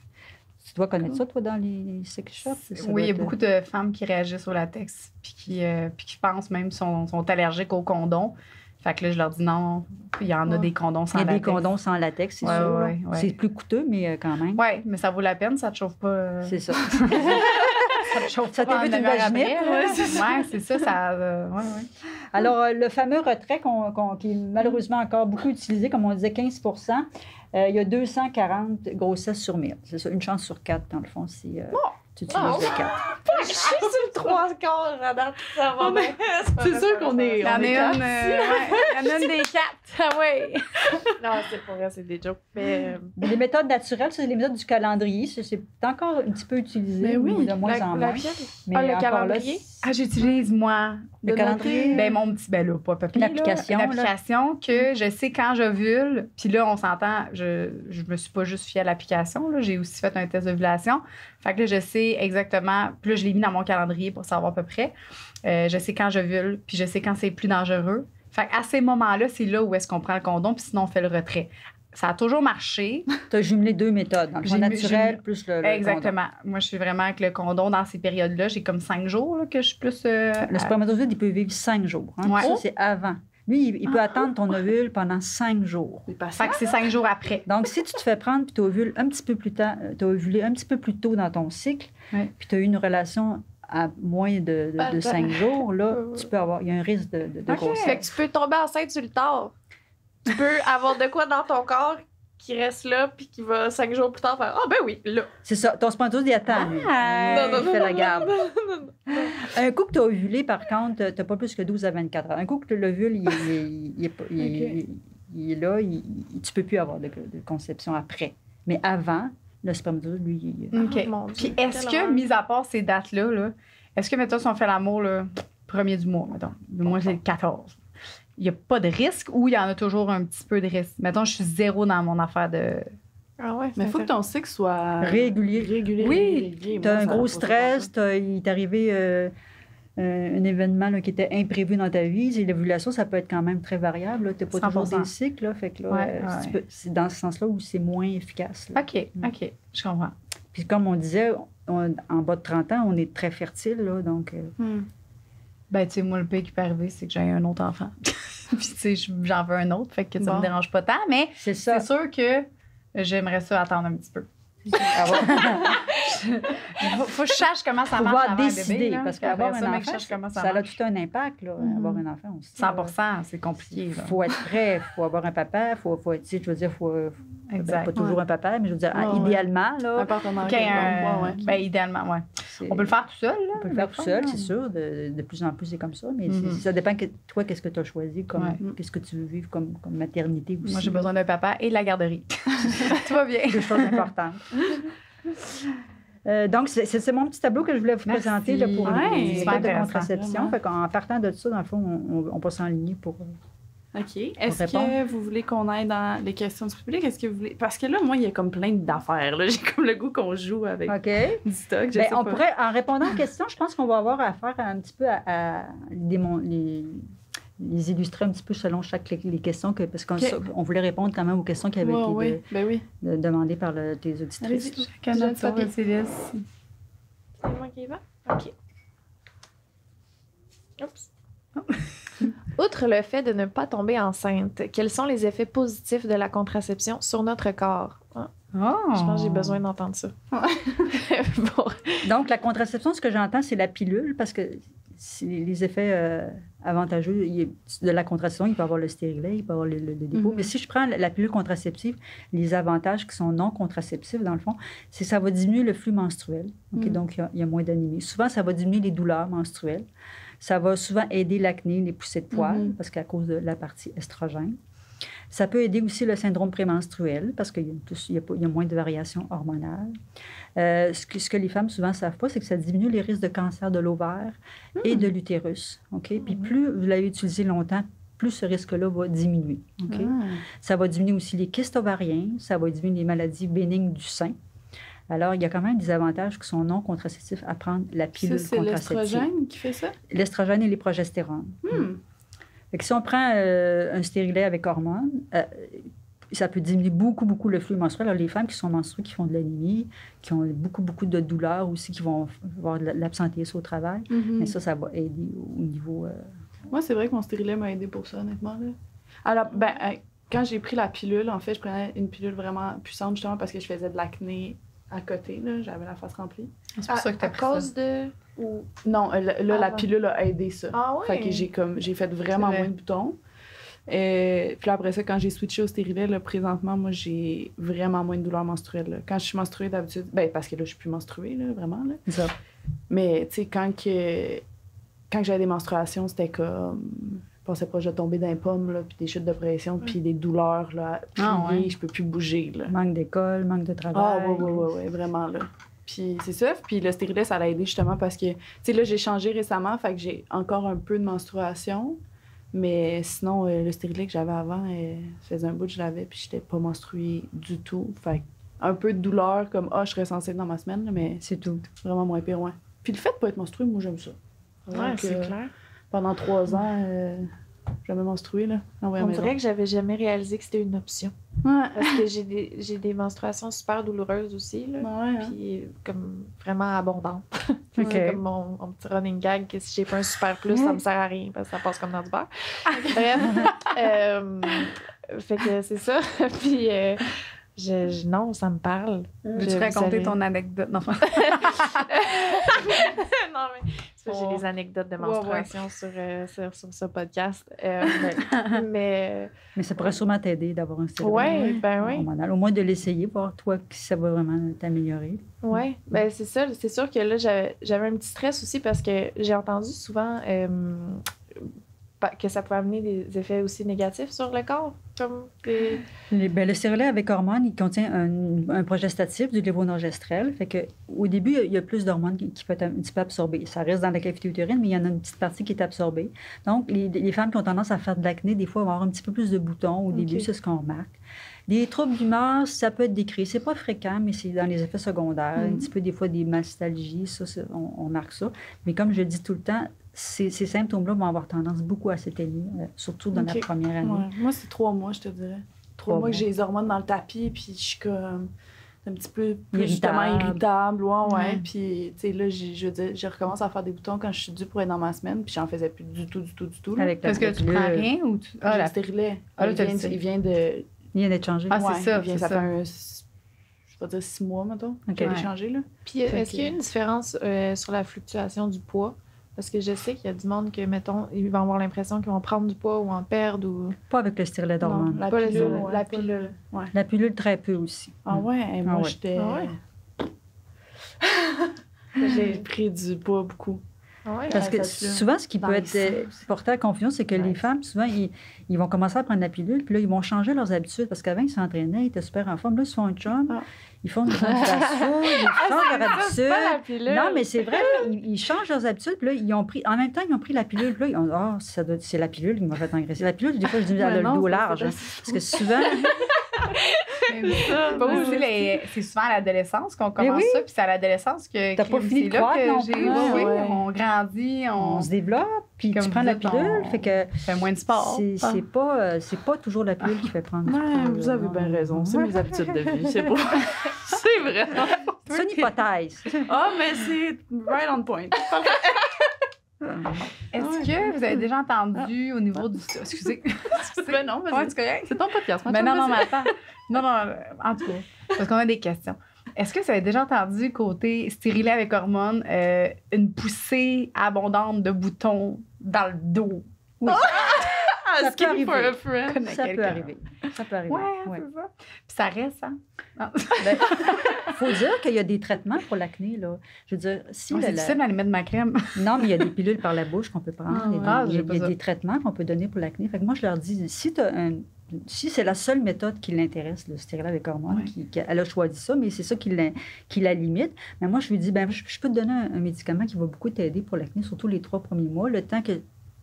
Tu dois connaître ça, toi, dans les sex shops? Oui, il y a beaucoup de femmes qui réagissent au latex puis qui pensent même sont allergiques au condom. Fait que là, je leur dis non, il y en a des condoms sans latex. Il y a des condoms sans latex, c'est sûr. Ouais. C'est plus coûteux, mais quand même. Oui, mais ça vaut la peine, ça ne te chauffe pas. C'est ça. Ça t'évite une vaginite. Oui, c'est ça. Ouais. Alors, le fameux retrait qui est malheureusement encore beaucoup utilisé, comme on disait, 15 il y a 240 grossesses sur 1000. C'est ça, une chance sur 4, dans le fond, si tu utilises le 4. Je suis sur le 3 quarts à date. Ça va bien. C'est sûr qu'on est. Il y en a une des 4. Ah oui. Non, c'est pas vrai, c'est des jokes. Mais Les méthodes naturelles, c'est les méthodes du calendrier. C'est encore un petit peu utilisé, Mais oui, mais de moins en moins. Mais le encore calendrier? là, J'utilise, moi, le calendrier. ben mon petit, ben là, pas papier, Une application, là, une application que je sais quand j'ovule. Puis là, on s'entend, je me suis pas juste fiée à l'application, là, j'ai aussi fait un test d'ovulation. Fait que là, je sais exactement, puis là, je l'ai mis dans mon calendrier pour savoir à peu près. Je sais quand j'ovule, puis je sais quand c'est plus dangereux. Fait qu'à ces moments-là, c'est là où est-ce qu'on prend le condom, puis sinon, on fait le retrait. Ça a toujours marché. Tu as jumelé 2 méthodes, dans le fond naturel plus le Exactement. Moi, je suis vraiment avec le condom dans ces périodes-là. J'ai comme 5 jours là, que je suis plus... Le spermatozoïde, il peut vivre 5 jours. Hein. Ouais. Ça, c'est avant. Lui, il peut attendre ton ovule pendant 5 jours. Fait que c'est 5 jours après. Donc, si tu te fais prendre puis tu ovules un petit peu plus tard, tu as ovulé un petit peu plus tôt dans ton cycle, puis tu as eu une relation à moins de 5 jours, là, tu peux avoir... Il y a un risque de grossesse. Fait que tu peux tomber enceinte sur le tard. Tu peux avoir de quoi dans ton corps qui reste là, puis qui va 5 jours plus tard faire « Ah, ben oui, là! » C'est ça. Ton spermatozoïde, il attend, lui. Il fait la garde. Un coup que tu as ovulé, par contre, tu n'as pas plus que 12 à 24 heures. Un coup que l'ovule, il est là, tu peux plus avoir de conception après. Mais avant, le spermatozoïde, lui, OK. mon Dieu, Puis est-ce quelle que, mis à part ces dates-là, là, est-ce que, mettons, si on fait l'amour le 1er du mois, mettons, le mois, c'est le 14, il n'y a pas de risque ou il y en a toujours un petit peu de risque? Mettons, je suis 0 dans mon affaire de... Ah ouais, Mais il faut que ton cycle soit régulier. Oui, Tu as un gros stress, il est arrivé un événement là, qui était imprévu dans ta vie. Et l'ovulation, ça peut être quand même très variable. Tu n'as pas toujours des cycles. Là, fait que là, c'est dans ce sens-là où c'est moins efficace. Là. OK, je comprends. Puis comme on disait, en bas de 30 ans, on est très fertile. Là, donc, Ben, tu sais, moi, le pire qui peut arriver, c'est que j'ai un autre enfant. Puis, tu sais, j'en veux un autre, fait que ça me dérange pas tant. Mais c'est sûr que j'aimerais ça attendre un petit peu. Faut que je sache comment ça marche avant décider, bébé, là, parce qu'avoir un enfant, ça a tout un impact, là, avoir un enfant aussi. 100%, c'est compliqué. Il faut être prêt, il faut avoir un papa, faut être, je veux dire, pas toujours un papa, mais je veux dire, idéalement, là. Un partenaire. Ben, idéalement, oui. On peut le faire tout seul, là. On peut le faire tout seul, c'est sûr. De plus en plus, c'est comme ça. Mais ça dépend, toi, qu'est-ce que tu as choisi, qu'est-ce que tu veux vivre comme maternité aussi. Moi, j'ai besoin d'un papa et de la garderie. Tout va bien. Deux choses importantes. Donc, c'est mon petit tableau que je voulais vous présenter là, pour les méthodes de contraception. En partant de ça, dans le fond, on peut s'enligner pour... OK. Est-ce que vous voulez qu'on aille dans les questions du public? Est-ce que vous voulez... Parce que là, moi, il y a comme plein d'affaires. J'ai comme le goût qu'on joue avec du stock. On pourrait, en répondant aux questions, je pense qu'on va avoir affaire un petit peu à les illustrer un petit peu selon les questions, parce qu'on voulait répondre quand même aux questions qui avaient été demandées par tes auditrices. C'est moi qui y va? OK. Oups. Outre le fait de ne pas tomber enceinte, quels sont les effets positifs de la contraception sur notre corps? Je pense que j'ai besoin d'entendre ça. Bon. Donc, la contraception, ce que j'entends, c'est la pilule, parce que les effets avantageux de la contraception, il peut y avoir le stérilet, il peut y avoir le dépôt. Mais si je prends la pilule contraceptive, les avantages qui sont non contraceptifs, dans le fond, c'est que ça va diminuer le flux menstruel. Donc, il y a moins d'anémie. Souvent, ça va diminuer les douleurs menstruelles. Ça va souvent aider l'acné, les poussées de poils, parce qu'à cause de la partie estrogène. Ça peut aider aussi le syndrome prémenstruel, parce qu'il y a moins de variations hormonales. Ce que les femmes souvent ne savent pas, c'est que ça diminue les risques de cancer de l'ovaire et de l'utérus. Puis plus vous l'avez utilisé longtemps, plus ce risque-là va diminuer. Ça va diminuer aussi les kystes ovariens, ça va diminuer les maladies bénignes du sein. Alors, il y a quand même des avantages qui sont non contraceptifs à prendre la pilule contraceptive. C'est l'estrogène qui fait ça? L'estrogène et les progestérones. Fait que si on prend un stérilet avec hormones, ça peut diminuer beaucoup le flux menstruel. Alors, les femmes qui sont menstruées, qui font de l'anémie, qui ont beaucoup de douleurs aussi, qui vont avoir de l'absentéisme au travail, mais ça va aider au niveau... Moi, c'est vrai que mon stérilet m'a aidé pour ça, honnêtement. Là. Alors, quand j'ai pris la pilule, en fait, je prenais une pilule vraiment puissante, justement, parce que je faisais de l'acné à côté, là, j'avais la face remplie. C'est pour ça que t'as À pris ça. cause de... Ou... Non, là, la Avant. pilule a aidé ça. Ah ouais? Fait que j'ai fait vraiment C'est vrai. moins de boutons. Puis là, après ça, quand j'ai switché au stérilet, là, présentement, moi, j'ai vraiment moins de douleurs menstruelles. Là. Quand je suis menstruée d'habitude, parce que là, je suis plus menstruée, là, vraiment. Là. Ça. Mais, tu sais, quand j'avais des menstruations, c'était comme... Je pensais proche de tomber dans les pommes, là, puis des chutes de pression, puis des douleurs, là, Ah, pliées, ouais. je peux plus bouger, là. Manque d'école, manque de Ah, travail. ouais, vraiment, là. Puis c'est ça. Puis le stérilet, ça l'a aidé justement parce que, tu sais, là, j'ai changé récemment, fait que j'ai encore un peu de menstruation. Mais sinon, le stérilet que j'avais avant, ça faisait un bout que je l'avais, puis j'étais pas menstruée du tout. Fait que un peu de douleur, comme, je serais sensible dans ma semaine, là, mais C'est tout. vraiment moins pire, ouais. Puis le fait de pas être menstruée, moi, j'aime ça. Ouais, Donc, c'est clair. Pendant 3 ans, jamais menstruée, là. On dirait que j'avais jamais réalisé que c'était une option. Ouais. Parce que j'ai des menstruations super douloureuses aussi, là. Ouais, hein. Puis comme vraiment abondantes. OK. C'est comme mon petit running gag que si j'ai pas un super plus, ça me sert à rien parce que ça passe comme dans du beurre. Bref. Fait que c'est ça. Puis non, ça me parle. Veux-tu raconter ton anecdote? Non. Non, mais c'est parce que j'ai des anecdotes de menstruation sur ce podcast. Mais Mais ça pourrait sûrement t'aider d'avoir un stérilet ouais, ben oui. hormonal. Au moins de l'essayer, voir toi si ça va vraiment t'améliorer. Oui, ben c'est ça. C'est sûr que là, j'avais un petit stress aussi parce que j'ai entendu souvent que ça pouvait amener des effets aussi négatifs sur le corps. Comme des... Le stérilet avec hormones, il contient un progestatif, du lévonorgestrel. Fait que, au début, il y a plus d'hormones qui peut être un petit peu absorbées. Ça reste dans la cavité utérine, mais il y en a une petite partie qui est absorbée. Donc, les femmes qui ont tendance à faire de l'acné, des fois, vont avoir un petit peu plus de boutons au début, c'est ce qu'on remarque. Des troubles d'humeur, ça peut être décrit. C'est pas fréquent, mais c'est dans les effets secondaires. Un petit peu, des fois, des mastalgies, ça, on marque ça. Mais comme je dis tout le temps, ces symptômes-là vont avoir tendance beaucoup à s'éteigner, surtout dans la première année. Ouais. Moi, c'est 3 mois, je te dirais. 3 mois que j'ai les hormones dans le tapis, puis je suis comme un petit peu plus justement irritable. Ouais. Puis, tu sais, là, je veux dire, je recommence à faire des boutons quand je suis due pour être dans ma semaine, puis j'en faisais plus du tout. Là. Avec Parce que tu prends rien ou tu... J'ai le stérilet. Il vient de... Il vient d'être changé. Ah, c'est ça, ça c'est fait ça. je vais dire 6 mois, mettons, OK. qu'il a changé, là. Puis est-ce qu'il y a une différence sur la fluctuation du poids? Parce que je sais qu'il y a du monde que, mettons, ils vont avoir l'impression qu'ils vont prendre du poids ou en perdre ou... Pas avec le stérilet d'hormones. La Pas le pilule, stérilet, la ouais. pilule. Ouais. La pilule, très peu aussi. Ah ouais, moi, ouais. j'étais... Ah ouais? J'ai pris du poids beaucoup. Ah ouais? Parce que ça tue. souvent, ce qui Dans peut les être seins aussi. porté à confusion, c'est que les femmes, souvent, ils vont commencer à prendre la pilule, puis là, ils vont changer leurs habitudes. Parce qu'avant, ils s'entraînaient, ils étaient super en forme. Là, ils se font un chum, Ah. ils font du fast-food, ils changent leur C'est pas la habitude. pilule. Non, mais c'est vrai, ils changent leurs habitudes. Puis là, ils ont pris, en même temps, ils ont pris la pilule. Puis là, ils ont c'est la pilule qui m'a fait engraisser. La pilule, des fois, je dis, elle a le dos large. Hein, parce que souvent, Pas aussi c'est souvent à l'adolescence qu'on commence oui. ça, puis c'est à l'adolescence que T'as pas fini de c'est là croître non que plus. oui, Ouais. on grandit, on se développe, puis Comme tu prends vous la dites, pilule. on Fait que fait moins de sport. c'est pas toujours la pilule qui fait prendre du Ouais, poids, vous là. avez Non, bien non, raison. non. C'est mes habitudes de vie. C'est pas... c'est vrai. C'est une hypothèse. Ah, mais c'est right on point. Est-ce que vous avez déjà entendu au niveau du... Excusez. Ben non, Ouais, vas-y. c'est correct? C'est ton podcast. Mais non, mais attends. Non, en tout cas, parce qu'on a des questions. Est-ce que vous avez déjà entendu, côté stérilet avec hormones, une poussée abondante de boutons dans le dos? Oui. Ça peut Asking for arriver. a friend. Connais Ça peut quelqu'un. arriver. Ça peut arriver. Ouais, Ouais. c'est ça. Puis ça reste, hein? Non. Il faut dire qu'il y a des traitements pour l'acné. Là. Je veux dire, si Ouais, c'est difficile d'aller mettre de ma crème. Non, mais il y a des pilules par la bouche qu'on peut prendre. Ah, Il y a des- ouais. il y a, j'ai pas il y a ça. des traitements qu'on peut donner pour l'acné. Fait que moi, je leur dis, si c'est la seule méthode qui l'intéresse, le stérilet avec hormones, Ouais. elle a choisi ça, mais c'est ça qui la limite. Mais moi, je lui dis, ben, je peux te donner un médicament qui va beaucoup t'aider pour l'acné, surtout les 3 premiers mois, le temps que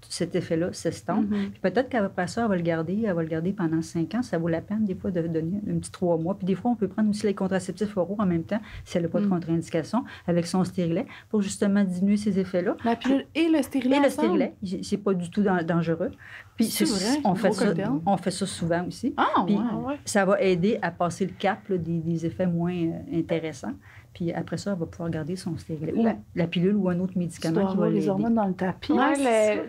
cet effet-là s'estompe. Puis peut-être qu'après ça, elle va le garder pendant 5 ans. Ça vaut la peine, des fois, de donner un petit 3 mois. Puis des fois, on peut prendre aussi les contraceptifs oraux en même temps, si elle n'a pas de contre-indication, avec son stérilet, pour justement diminuer ces effets-là. La pilule et le stérilet. Et le ensemble? stérilet, c'est pas du tout dangereux. Puis C'est vrai? on fait Gros ça, cocktail. on fait ça souvent aussi. Ah, Puis ouais. ça va aider à passer le cap là, des effets moins intéressants. Puis après ça, elle va pouvoir garder son stérilet. Ou la pilule ou un autre médicament qui va les l'aider. hormones dans le tapis.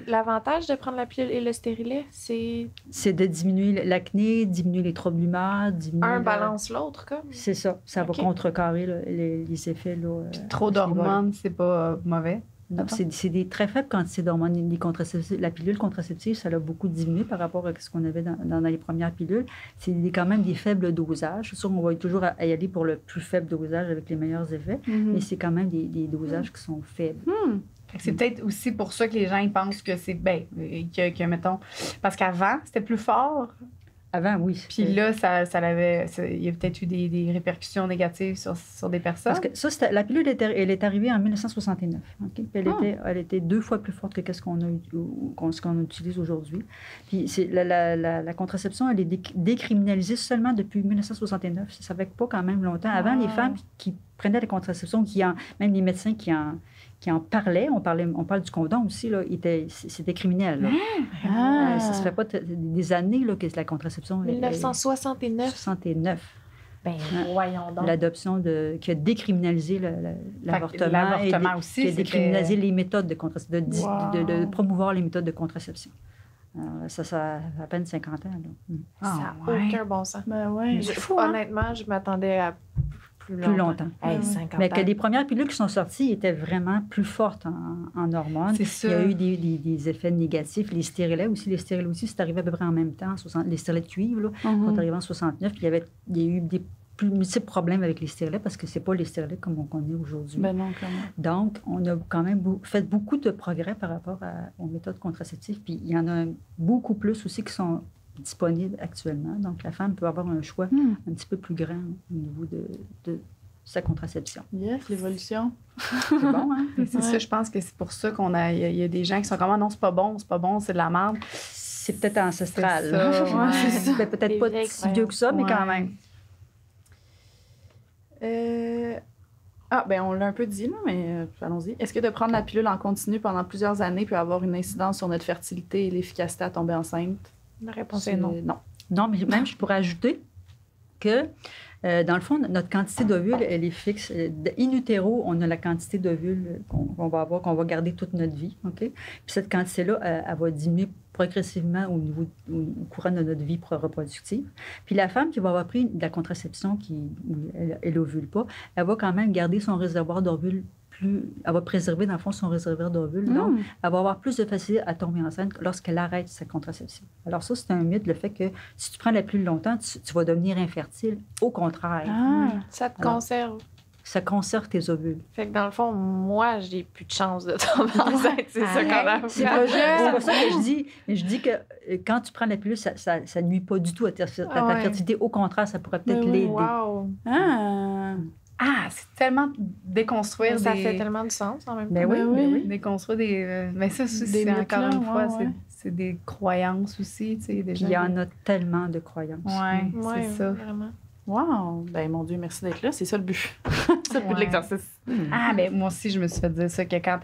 L'avantage de prendre la pilule et le stérilet, c'est... C'est de diminuer l'acné, diminuer les troubles humeurs, diminuer... Un balance l'autre, comme? C'est ça. Ça va contrecarrer là, les effets. Là, trop d'hormones, c'est pas mauvais. Non, c'est des très faibles quantités d'hormones. La pilule contraceptive, ça a beaucoup diminué par rapport à ce qu'on avait dans les premières pilules. C'est quand même des faibles dosages. C'est sûr qu'on va toujours y aller pour le plus faible dosage avec les meilleurs effets, mais c'est quand même des dosages qui sont faibles. C'est peut-être aussi pour ça que les gens ils pensent que c'est... que mettons... Parce qu'avant, c'était plus fort. Avant, oui. Puis là, il y a peut-être eu des répercussions négatives sur des personnes. Parce que ça, la pilule, elle est arrivée en 1969. Okay? Puis elle était 2 fois plus forte que ce qu'on utilise aujourd'hui. Puis la contraception, elle est décriminalisée seulement depuis 1969. Ça fait pas quand même longtemps. Avant, les femmes qui prenaient la contraception, même les médecins qui en parlaient, on parle du condom aussi, là, c'était criminel. Là. Ça se fait pas des années là, que la contraception... 1969. 69. Ben, voyons donc. L'adoption qui a décriminalisé l'avortement. L'avortement aussi, qui a décriminalisé les méthodes de contraception, de promouvoir les méthodes de contraception. Alors, ça a à peine 50 ans. Là. Ça n'a aucun bon sens. Ben ouais. Honnêtement, je m'attendais à plus longtemps. Hey, 50 Mais ans. que les premières pilules qui sont sorties étaient vraiment plus fortes en hormones. C'est ça. Il y a eu des effets négatifs. Les stérilets aussi, c'est arrivé à peu près en même temps. Les stérilets de cuivre là, sont arrivés en 69. Puis il y a eu des multiples problèmes avec les stérilets parce que c'est pas les stérilets comme on connaît aujourd'hui. Ben non, clairement. Donc, on a quand même fait beaucoup de progrès par rapport aux méthodes contraceptives. Puis il y en a beaucoup plus aussi qui sont disponibles actuellement. Donc, la femme peut avoir un choix un petit peu plus grand au niveau de sa contraception. Yes, l'évolution. C'est bon, hein? C'est ça, je pense que c'est pour ça il y a des gens qui sont comme « non, c'est pas bon, c'est de la merde ». C'est peut-être ancestral. C'est ça, C'est ça. Peut-être pas si vieux que ça, mais quand même. On l'a un peu dit, là, mais allons-y. Est-ce que de prendre la pilule en continu pendant plusieurs années peut avoir une incidence sur notre fertilité et l'efficacité à tomber enceinte? La réponse est non. Non, mais même, je pourrais ajouter que, dans le fond, notre quantité d'ovules, elle est fixe. In utero, on a la quantité d'ovules qu'on va avoir, qu'on va garder toute notre vie. OK? Puis cette quantité-là, elle va diminuer progressivement au courant de notre vie reproductive. Puis la femme qui va avoir pris de la contraception, elle ovule pas, elle va quand même garder son réservoir d'ovules elle va préserver, dans le fond, son réservoir d'ovules. Donc, elle va avoir plus de facilité à tomber enceinte lorsqu'elle arrête sa contraception. Alors ça, c'est un mythe, le fait que si tu prends la pilule longtemps, tu vas devenir infertile. Au contraire. Ça te conserve. Ça conserve tes ovules. Fait que dans le fond, moi, j'ai plus de chance de tomber enceinte. C'est ça qu'on a. C'est pas ça que je dis. Mais je dis que quand tu prends la pilule, ça nuit pas du tout à ta fertilité. Au contraire, ça pourrait peut-être l'aider. Wow. C'est tellement déconstruire ça fait tellement de sens en même temps. Ben oui. Déconstruire des... Mais ça aussi, c'est encore une fois, c'est des croyances aussi, tu sais. Puis il y en a tellement de croyances. C'est ça. Vraiment. Wow! Ben mon Dieu, merci d'être là. C'est ça le but. C'est le but de l'exercice. Moi aussi, je me suis fait dire ça, que quand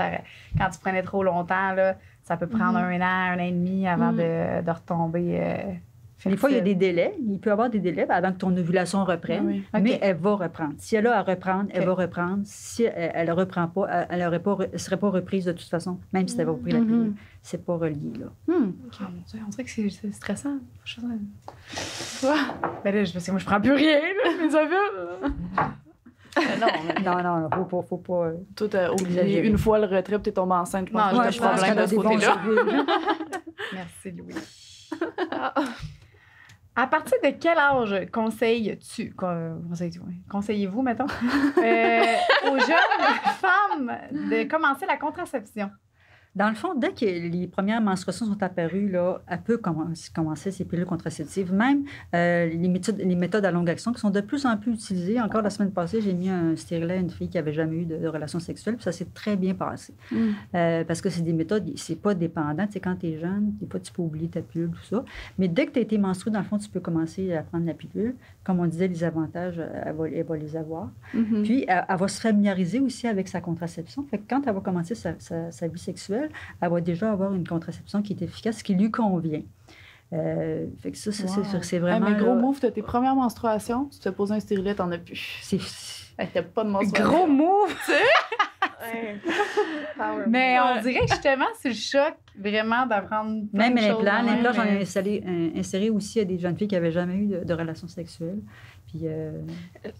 tu prenais trop longtemps, là, ça peut prendre 1 an, 1 an et demi avant de retomber... Des fois, il y a des délais. Il peut y avoir des délais avant que ton ovulation reprenne, mais elle va reprendre. Si elle a à reprendre, elle va reprendre. Si elle ne reprend pas, elle ne serait pas reprise de toute façon, même si elle avait repris la pilule. C'est pas relié, là. On dirait que c'est stressant. Ben là, parce que moi, je prends plus rien, là, mes ovules. Non, faut pas... Tout oublié. Une fois le retrait, tu es tombée enceinte. Je pense que je pense qu'elle a des bons ovules. Merci, Louis. À partir de quel âge conseillez-vous, mettons, aux jeunes femmes de commencer la contraception? Dans le fond, dès que les premières menstruations sont apparues, là, elle peut commencer ces pilules contraceptives. Même les méthodes à longue action qui sont de plus en plus utilisées. Encore la semaine passée, j'ai mis un stérilet à une fille qui n'avait jamais eu de relation sexuelle, puis ça s'est très bien passé. Parce que c'est des méthodes, c'est pas dépendant. Tu sais, quand tu es jeune, des fois, tu peux oublier ta pilule, tout ça. Mais dès que tu as été menstruée, dans le fond, tu peux commencer à prendre la pilule. Comme on disait, les avantages, elle va les avoir. Puis, elle va se familiariser aussi avec sa contraception. Fait que quand elle va commencer sa vie sexuelle, elle va déjà avoir une contraception qui est efficace, qui lui convient. Fait que ça, c'est vraiment... Mais gros move, tu as tes premières menstruations, tu te poses un stérilet, t'en as plus. T'as pas de mensuration. Gros move! Ouais. Mais on dirait que justement, c'est le choc vraiment d'apprendre. Même plein de choses l'implant, de même, j'en ai mais- inséré aussi à des jeunes filles qui n'avaient jamais eu de relations sexuelles. Puis,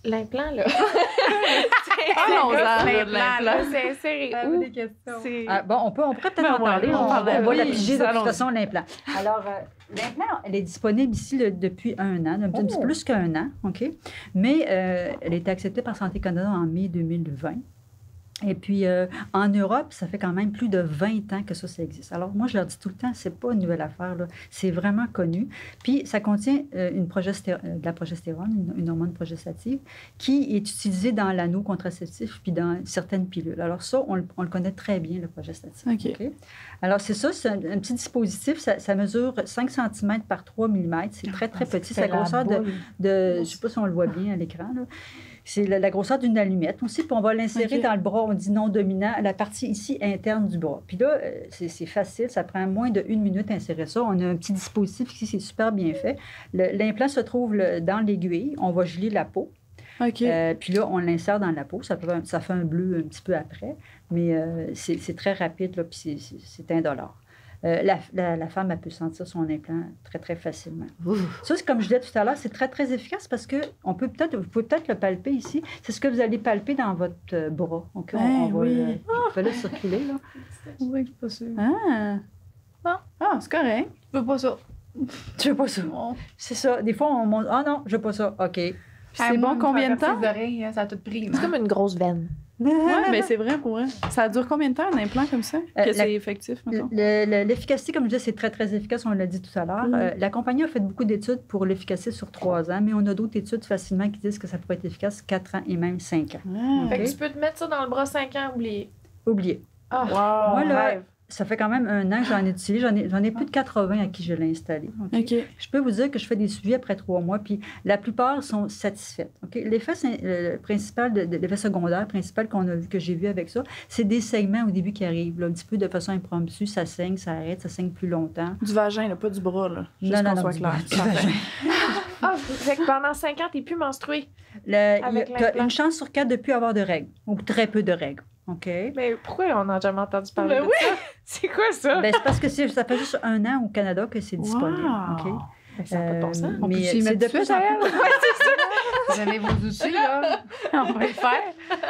L'implant, là. Parlons-en, C'est de l'implant. C'est inséré J'avais où? des questions. C'est... on pourrait peut-être Ben en parler. ouais, on On parle- va oui, la piger de toute allons-y. façon, l'implant. Alors, l'implant, elle est disponible ici depuis un an, un petit peu plus qu'un an, OK? Mais elle a été acceptée par Santé Canada en mai 2020. Et puis, en Europe, ça fait quand même plus de 20 ans que ça existe. Alors, moi, je leur dis tout le temps, c'est pas une nouvelle affaire, là. C'est vraiment connu. Puis, ça contient de la progestérone, une hormone progestative, qui est utilisée dans l'anneau contraceptif puis dans certaines pilules. Alors, ça, on le connaît très bien, le progestatif. OK. Alors, c'est ça, c'est un petit dispositif. Ça mesure 5 cm par 3 mm. C'est très, très petit. C'est la grosseur je ne sais pas si on le voit bien à l'écran, là. C'est la grosseur d'une allumette aussi. Puis on va l'insérer dans le bras, on dit non dominant, la partie ici interne du bras. Puis là, c'est facile, ça prend moins de 1 minute à insérer ça. On a un petit dispositif ici, c'est super bien fait. L'implant se trouve dans l'aiguille. On va geler la peau. OK. Puis là, on l'insère dans la peau. Ça fait un bleu un petit peu après. Mais c'est très rapide, là, puis c'est indolore. La femme, elle peut sentir son implant très, très facilement. Ça, c'est comme je disais tout à l'heure, c'est très, très efficace parce que vous pouvez peut-être le palper ici. C'est ce que vous allez palper dans votre bras. OK? On va le circuler, là. Oui, je suis pas sûre. Ah, c'est correct. Je veux pas ça. Tu veux pas ça? C'est ça. Des fois, on monte. Ah non, je veux pas ça. OK. C'est bon combien de temps? Les oreilles, ça a tout pris. C'est comme une grosse veine. Oui, mais c'est vrai pour vrai. Ça dure combien de temps, un implant comme ça? Que c'est effectif, mettons? L'efficacité, comme je disais, c'est très, très efficace. On l'a dit tout à l'heure. La compagnie a fait beaucoup d'études pour l'efficacité sur 3 ans, mais on a d'autres études facilement qui disent que ça pourrait être efficace 4 ans et même 5 ans. Ah. Fait que tu peux te mettre ça dans le bras 5 ans, oublié. Oubliez. Ah, Wow. Moi, là, ça fait quand même un an que j'en ai utilisé. J'en ai plus de 80 à qui je l'ai installé. OK? OK. Je peux vous dire que je fais des suivis après 3 mois, puis la plupart sont satisfaites. OK? L'effet principal, l'effet secondaire principal que j'ai vu avec ça, c'est des segments au début qui arrivent, là, un petit peu de façon impromptue. Ça saigne, ça arrête, ça saigne plus longtemps. Du vagin, là, pas du bras, là. Juste Non, qu'on soit du clair. vagin. fait que pendant 5 ans, t'es plus menstruée. Tu as l'implant. une chance sur 4 de ne plus avoir de règles, ou très peu de règles. OK? Mais pourquoi on n'a jamais entendu parler Ben de oui. ça? C'est quoi ça? Ben, c'est parce que ça fait juste un an au Canada que c'est disponible. Wow. OK? Ça n'a pas de bon sens. On mais peut-tu y c'est mettre de du plus suite, en Ariel? plus. Vous avez vos outils, là. On va le faire.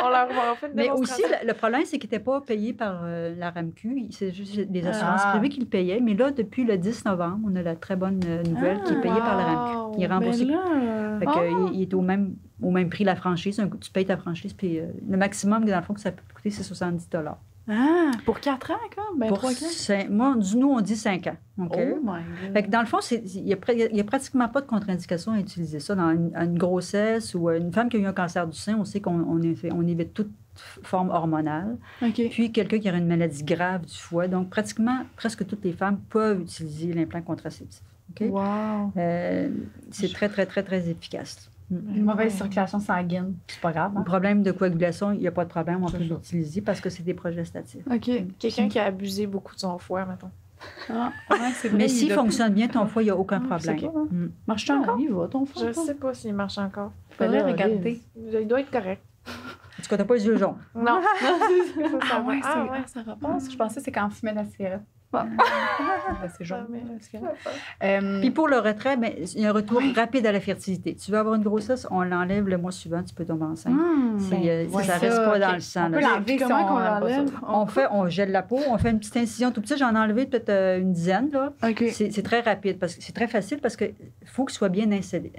On leur a fait une Mais aussi, démonstration. le problème, c'est qu'il n'était pas payé par la RAMQ. C'est juste les assurances Ah. privées qui le payaient. Mais là, depuis le 10 novembre, on a la très bonne nouvelle qui est payée par la RAMQ. Il est remboursé. Ben là... Fait que, il est au même prix la franchise. Tu payes ta franchise, puis le maximum, dans le fond, que ça peut coûter, c'est 70 $. Ah, pour 4 ans, comme? Ben, Pour 3 ans? nous, on dit 5 ans. OK? Oh my God. Fait que dans le fond, il n'y a pratiquement pas de contre-indication à utiliser ça. Dans une grossesse ou une femme qui a eu un cancer du sein, on sait qu'on évite toute forme hormonale. OK. Puis quelqu'un qui aurait une maladie grave du foie. Donc, presque toutes les femmes peuvent utiliser l'implant contraceptif. OK? Wow. C'est très, très, très, très efficace. Une mauvaise circulation sanguine, c'est pas grave. Le problème de coagulation, il n'y a pas de problème, on peut l'utiliser parce que c'est des progestatifs. OK. Quelqu'un qui a abusé beaucoup de son foie, mettons. Ah, ouais, c'est vrai. Mais il s'il doit- fonctionne bien, ton foie, il n'y a aucun Ah, c'est problème. clair. Marche-tu encore? Il va, ton foie? Je sais pas s'il marche encore. Faudrait regarder. Il doit être correct. En tout cas, tu n'as pas les yeux jaunes. Non. Ah ouais, ça Je pensais que c'est quand on fumait de la cigarette. Ben, c'est jaune. la cigarette. Puis pour le retrait, ben, il y a un retour rapide à la fertilité. Tu veux avoir une grossesse, on l'enlève le mois suivant, tu peux tomber enceinte. Ça reste pas dans le sang. On peut là. l'enlever si Comment qu'on on aime pas ça. l'enlève? On gèle la peau, on fait une petite incision tout petit. J'en ai enlevé peut-être une dizaine. Là. OK. C'est très rapide, parce que c'est très facile parce qu'il faut qu'il soit bien installé.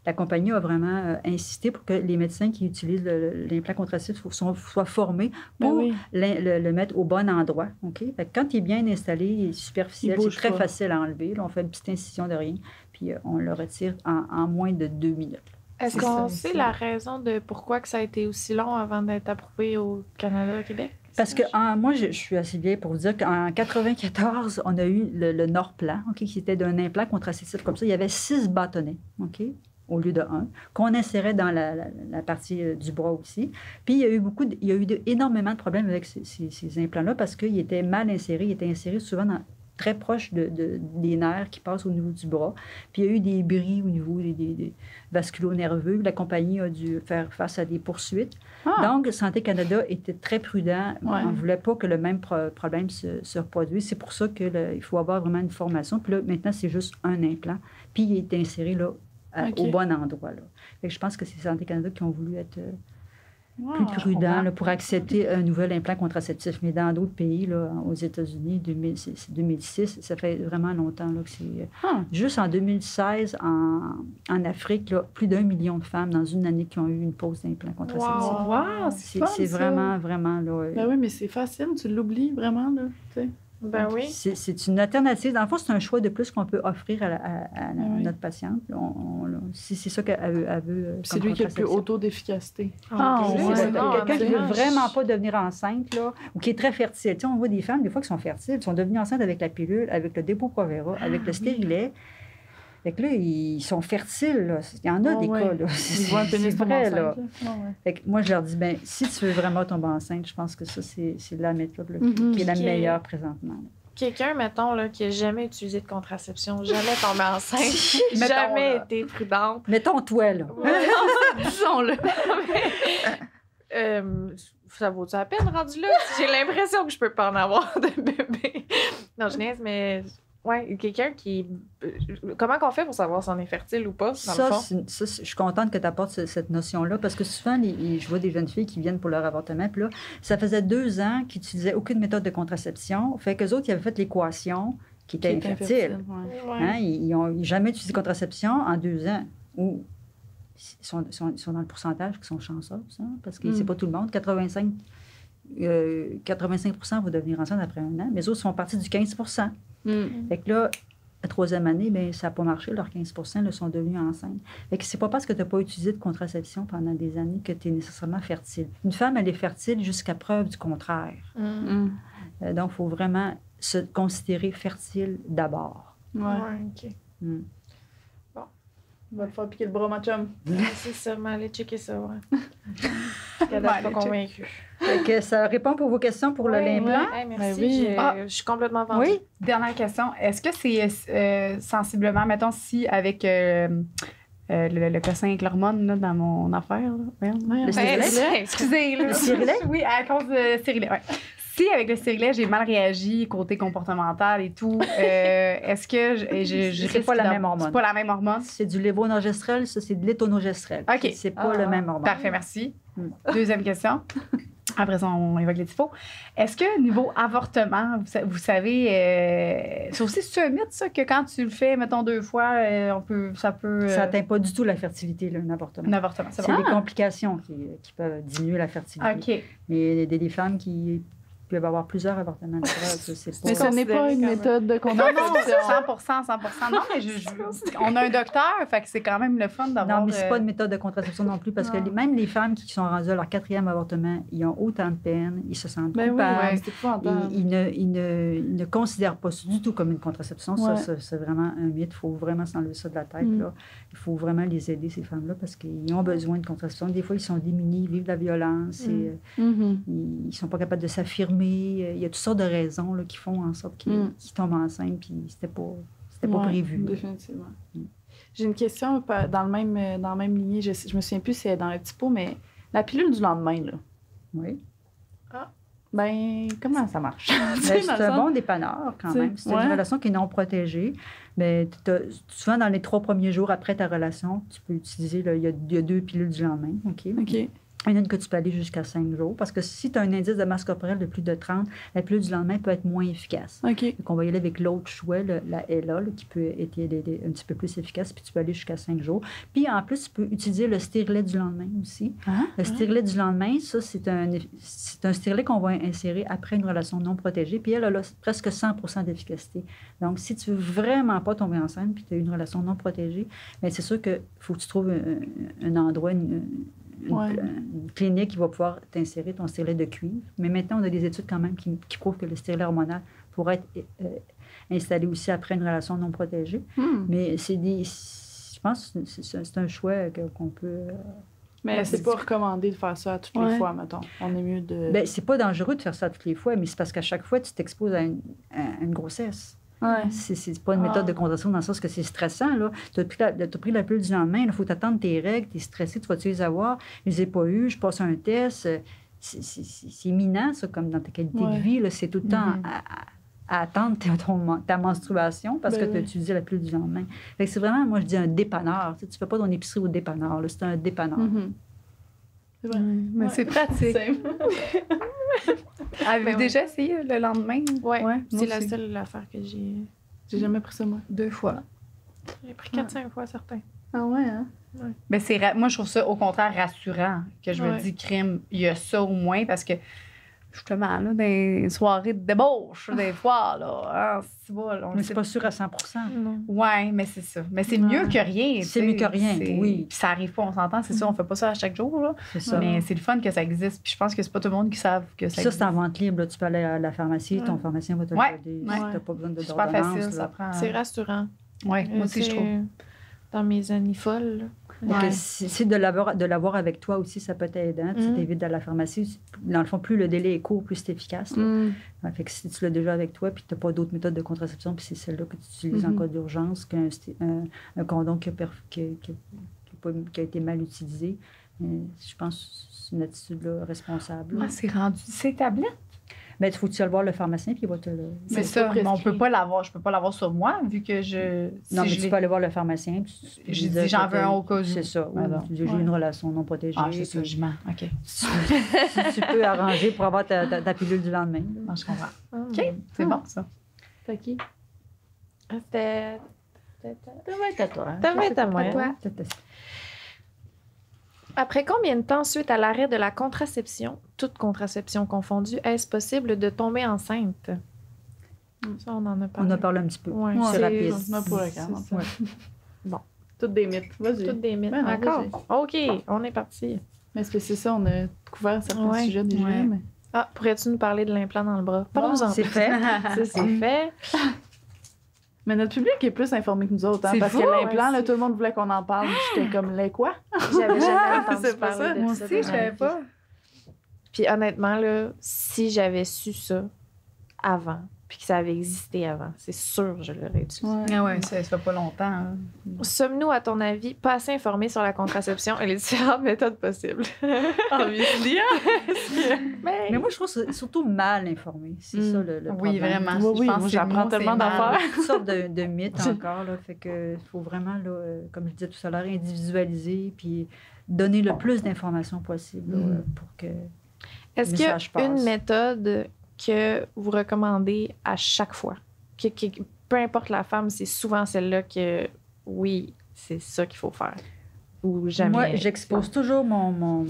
La compagnie a vraiment insisté pour que les médecins qui utilisent l'implant contraceptif soient formés pour Ben oui. le mettre au bon endroit. OK? Fait que quand il est bien installé, il est superficiel, Il c'est bouge très pas. facile à enlever. Là, on fait une petite incision de rien, puis on le retire en moins de 2 minutes. Est-ce C'est qu'on ça, sait c'est- la raison de pourquoi que ça a été aussi long avant d'être approuvé au Canada, au Québec? Parce que moi, je suis assez vieille pour vous dire qu'en 94, on a eu le Norplan, OK, qui était d'un implant contraceptif comme ça. Il y avait 6 bâtonnets, OK, au lieu de 1, qu'on insérait dans la partie du bras aussi. Puis, il y a eu énormément de problèmes avec ces implants-là parce qu'ils étaient mal insérés. Ils étaient insérés souvent très proche des nerfs qui passent au niveau du bras. Puis il y a eu des bris au niveau des vasculo-nerveux. La compagnie a dû faire face à des poursuites. Donc, Santé Canada était très prudent. Ouais. On ne voulait pas que le même problème se reproduise. C'est pour ça qu'il faut avoir vraiment une formation. Puis là, maintenant, c'est juste un implant. Puis il est inséré là, au bon endroit. Là. Fait que je pense que c'est Santé Canada qui ont voulu être plus prudents là, pour accepter un nouvel implant contraceptif. Mais dans d'autres pays, là, aux États-Unis, 2006, ça fait vraiment longtemps là, que c'est... Juste en 2016, en Afrique, là, plus d'1 million de femmes dans une année qui ont eu une pause d'implant contraceptif. Wow, C'est vraiment, vraiment... Là, ben oui, mais c'est facile, tu l'oublies vraiment, là, tu sais. Ben oui. C'est une alternative. Dans le fond, c'est un choix de plus qu'on peut offrir à notre patiente. C'est ça qu'elle veut. C'est lui qui a le plus haut taux d'efficacité. Quelqu'un qui ne veut vraiment pas devenir enceinte, là, ou qui est très fertile. Tu sais, on voit des femmes, des fois, qui sont fertiles, qui sont devenues enceintes avec la pilule, avec le Depo-Provera, avec le stérilet. Fait que là, ils sont fertiles. Là. Il y en a des cas. Là. C'est vrai, là. Fait que moi, je leur dis, ben si tu veux vraiment tomber enceinte, je pense que ça, c'est la méthode là, qui est la meilleure présentement. Là. Quelqu'un, mettons, là, qui n'a jamais utilisé de contraception, jamais tombé enceinte, jamais été prudente. Mettons toi, là. Disons-le. Ça vaut-tu la peine, rendu là? J'ai l'impression que je peux pas en avoir de bébé. Non, je niaise, mais... Oui, quelqu'un qui... Comment qu'on fait pour savoir si on est fertile ou pas, dans le fond? Je suis contente que tu apportes cette notion-là, parce que souvent, je vois des jeunes filles qui viennent pour leur avortement, puis là, ça faisait 2 ans qu'ils n'utilisaient aucune méthode de contraception. Fait qu'eux autres, ils avaient fait l'équation qui était infertile. Hein? Ils n'ont jamais utilisé de contraception en 2 ans. Ou ils sont dans le pourcentage qui sont chanceux, hein? Parce que c'est pas tout le monde. 85% vont devenir enceinte après 1 an, mais les autres sont partis du 15%. Fait que là, la 3e année, bien, ça n'a pas marché. Leurs 15% là, sont devenus enceintes. Fait que c'est pas parce que tu n'as pas utilisé de contraception pendant des années que tu es nécessairement fertile. Une femme, elle est fertile jusqu'à preuve du contraire. Donc, il faut vraiment se considérer fertile d'abord. OK. Bon. On va te faire piquer le bras, ma chum. C'est ça, mais allez checker ça, Elle n'est pas convaincue. Fait que ça répond pour vos questions pour l'implant? Merci. Je suis complètement vendue. Oui. Dernière question. Est-ce que c'est sensiblement, mettons, si avec le cossin avec l'hormone là, dans mon affaire, là, le stérilet? Excusez, là. Le stérilet? Oui, à cause du stérilet, oui. Si avec le stérilet, j'ai mal réagi côté comportemental et tout, est-ce que c'est pas la même hormone? C'est pas la même hormone? C'est du lévonorgestrel, ça, c'est de l'étonogestrel. OK. C'est pas le même hormone. Parfait, merci. Deuxième question. Après ça, on évoque les typos. Est-ce que niveau avortement, vous savez, c'est aussi un mythe, ça, que quand tu le fais, mettons 2 fois, ça peut... Ça n'atteint pas du tout la fertilité, là, un avortement. Un avortement, c'est bon. C'est les complications qui peuvent diminuer la fertilité. OK. Mais il y a des femmes qui peuvent avoir plusieurs avortements naturels. Mais ce n'est pas une méthode de contraception. Non, 100%. Non, mais on a un docteur, fait que c'est quand même le fun d'avoir... Non, mais c'est pas une méthode de contraception non plus, parce que même les femmes qui sont rendues à leur 4e avortement, ils ont autant de peine, ils se sentent coupables. Ils ne considèrent pas ça du tout comme une contraception. Ça, c'est vraiment un mythe. Il faut vraiment s'enlever ça de la tête. Là. Il faut vraiment les aider, ces femmes-là, parce qu'ils ont besoin de contraception. Des fois, ils sont démunis, ils vivent de la violence, et, ils ne sont pas capables de s'affirmer. Il y a toutes sortes de raisons là, qui font en sorte qu'ils tombent enceintes, puis c'était pas prévu. Définitivement. J'ai une question dans le même lignée. Je me souviens plus si c'est dans le typo, mais la pilule du lendemain, là. Oui. Ben, comment ça marche? C'est un bon dépanneur, quand même. C'est une relation qui est non protégée. Mais souvent, dans les 3 premiers jours après ta relation, tu peux utiliser, il y a 2 pilules du lendemain. OK. Une que tu peux aller jusqu'à 5 jours. Parce que si tu as un indice de masse corporelle de plus de 30, la pilule du lendemain peut être moins efficace. Donc, on va y aller avec l'autre choix, la ELA, qui peut être un petit peu plus efficace, puis tu peux aller jusqu'à 5 jours. Puis, en plus, tu peux utiliser le stérilet du lendemain aussi. Le stérilet du lendemain, ça, c'est un stérilet qu'on va insérer après une relation non protégée. Puis, elle a presque 100% d'efficacité. Donc, si tu veux vraiment pas tomber enceinte, puis tu as une relation non protégée, bien, c'est sûr qu'il faut que tu trouves un endroit, une clinique qui va pouvoir t'insérer ton stérilet de cuivre. Mais maintenant, on a des études quand même qui prouvent que le stérilet hormonal pourrait être installé aussi après une relation non protégée. Mais je pense que c'est un choix qu'on peut... Mais c'est pas recommandé de faire ça toutes les fois, mettons. On est mieux de... Bien, c'est pas dangereux de faire ça toutes les fois, mais c'est parce qu'à chaque fois, tu t'exposes à une grossesse. Ouais. C'est pas une méthode de contraception dans le sens que c'est stressant. Tu as pris la pilule du lendemain, il faut t'attendre tes règles, tu es stressé, tu vas-tu les avoir? Je les ai pas eues, je passe un test. C'est imminent, ça, comme dans ta qualité de vie. Là, c'est tout le temps à attendre ta menstruation parce que tu as utilisé la pilule du lendemain. Fait que c'est vraiment, moi, je dis un dépanneur. Tu ne fais pas ton épicerie au dépanneur. C'est un dépanneur. C'est vrai. Mais c'est pratique. Avez-vous déjà essayé le lendemain? Oui, Ouais, c'est moi la aussi. seule affaire que j'ai... J'ai jamais pris ça, moi. 2 fois. J'ai pris 4-5 fois, certains. Ah ouais, hein? Mais moi, je trouve ça au contraire rassurant que je me dis, crime, il y a ça au moins parce que justement, là, des soirées de débauche, des fois, là, Mais c'est pas sûr à 100 Non. ouais, mais c'est ça. Mais c'est mieux que rien. C'est mieux que rien, oui. Puis ça arrive pas, on s'entend, c'est ça, on fait pas ça à chaque jour, là. C'est ça. Mais c'est le fun que ça existe. Puis je pense que c'est pas tout le monde qui savent que ça Ça, existe. c'est en vente libre. Là. Tu peux aller à la pharmacie, ton pharmacien va te le donner. Ouais. Tu n'as pas besoin de C'est super d'ordonnance, facile, là. ça prend. C'est rassurant. Ouais, moi aussi, je trouve. Dans mes années folles, là. Donc, Ouais. c'est de l'avoir avec toi aussi, ça peut t'aider. Hein? Tu t'évites d'aller à la pharmacie. Dans le fond, plus le délai est court, plus c'est efficace. Là. Ouais, fait que si tu l'as déjà avec toi puis que tu n'as pas d'autres méthodes de contraception, puis c'est celle-là que tu utilises en cas d'urgence, un condom qui a été mal utilisé, je pense que c'est une attitude là, responsable. Ah, c'est rendu. C'est tablette? Mais il faut que tu ailles voir le pharmacien puis il va te le... C'est ça, mais on peut pas l'avoir. Je peux pas l'avoir sur moi, vu que Non, mais je tu l'ai- peux aller voir le pharmacien. Puis tu J'ai lui dit, dis j'en que veux un au cas où. C'est ça. Ou Alors, tu dis, j'ai une relation non protégée. Ah, c'est ça, puis je mens. OK. si tu peux arranger pour avoir ta pilule du lendemain. là. Non, je comprends. OK. OK, c'est bon, ça. T'as qui? C'était... Ça va être à toi. Hein? Ça va être à moi. Toi? Après combien de temps suite à l'arrêt de la contraception, toute contraception confondue, est-ce possible de tomber enceinte? Ça, on en a On parlé. a parlé un petit peu. Ouais, C'est rapide. Non, pour le calme. c'est ça. Bon. Toutes des mythes. Vas-y. Toutes des mythes. Ben non, D'accord. vas-y. OK, on est parti. Mais c'est ça, on a couvert certains Ouais. sujets déjà. Ouais. Mais... Ah, pourrais-tu nous parler de l'implant dans le bras? Parle-nous-en. C'est fait. Ça, c'est fait. mais notre public est plus informé que nous autres. Hein, C'est parce fou, que l'implant, ouais, là, c'est tout le monde voulait qu'on en parle. J'étais comme, les quoi? J'avais jamais entendu C'est pas ça. parler de Moi ça. aussi, dans je ma savais vie. pas. Puis honnêtement, là, si j'avais su ça avant, puis que ça avait existé avant, c'est sûr que je l'aurais utilisé. Ah ouais, ça fait pas longtemps. Hein. Sommes-nous, à ton avis, pas assez informés sur la contraception et les différentes méthodes possibles? Obviously, hein? Mais moi, je trouve que c'est surtout mal informé. C'est ça le Oui, problème. vraiment. Oui, Je oui, pense moi, que j'apprends c'est tellement mal. d'affaires. Toutes sortes de mythes encore. Là, fait que faut vraiment, là, comme je disais tout à l'heure, individualiser puis donner le plus d'informations possible là, pour que... Est-ce Le qu'il y a message passe. une méthode que vous recommandez à chaque fois? Peu importe la femme, c'est souvent celle-là que, oui, c'est ça qu'il faut faire. Ou jamais. Moi, j'expose toujours mon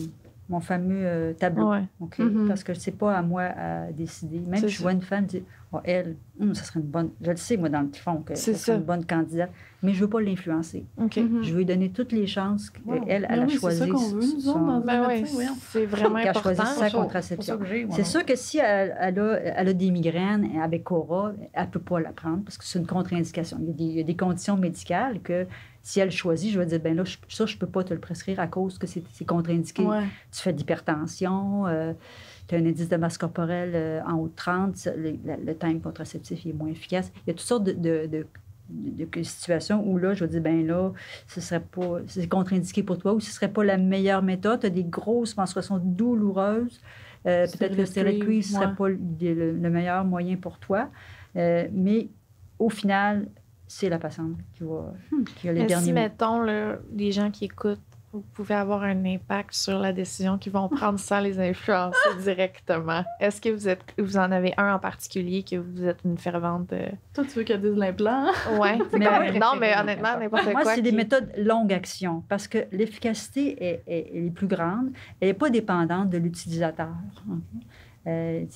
fameux tableau. Ouais. OK? Mhm. Parce que c'est pas à moi à décider. Même C'est si je ça. vois une femme dire, oh, elle, ça serait une bonne. Je le sais, moi, dans le fond, que C'est ça serait ça. une bonne candidate. Mais je veux pas l'influencer. OK. Je veux lui donner toutes les chances qu'elle, elle Ben a oui, choisi. c'est ça qu'on veut, nous autres, dans Ben un oui, médecin, voyons. c'est vraiment qu'elle a choisi important. sa C'est contraception. ça que j'ai, moi, C'est non. sûr que si elle a des migraines avec Cora, elle ne peut pas la prendre parce que c'est une contre-indication. Il y a des conditions médicales que si elle choisit, je vais dire, ben là, ça, je ne peux pas te le prescrire à cause que c'est contre-indiqué. Ouais. Tu fais de l'hypertension, tu as un indice de masse corporelle en haut de 30, le time contraceptif est moins efficace. Il y a toutes sortes de situations où là, je vais dire, ben là, c'est contre-indiqué pour toi ou ce ne serait pas la meilleure méthode. Tu as des grosses menstruations douloureuses. Peut-être que le stéroïde cuivre ne serait pas le meilleur moyen pour toi. Mais au final, c'est la patiente qui a les Mais derniers si, mots. mettons, là, les gens qui écoutent, vous pouvez avoir un impact sur la décision qu'ils vont prendre sans les influencer directement. Est-ce que vous en avez un en particulier que vous êtes une fervente... Toi, tu veux qu'elle dise l'implant? Ouais. Mais comme- moi, non, mais honnêtement, n'importe Moi, quoi. c'est des qui- méthodes longue action parce que l'efficacité est plus grande. Elle n'est pas dépendante de l'utilisateur. Ouais,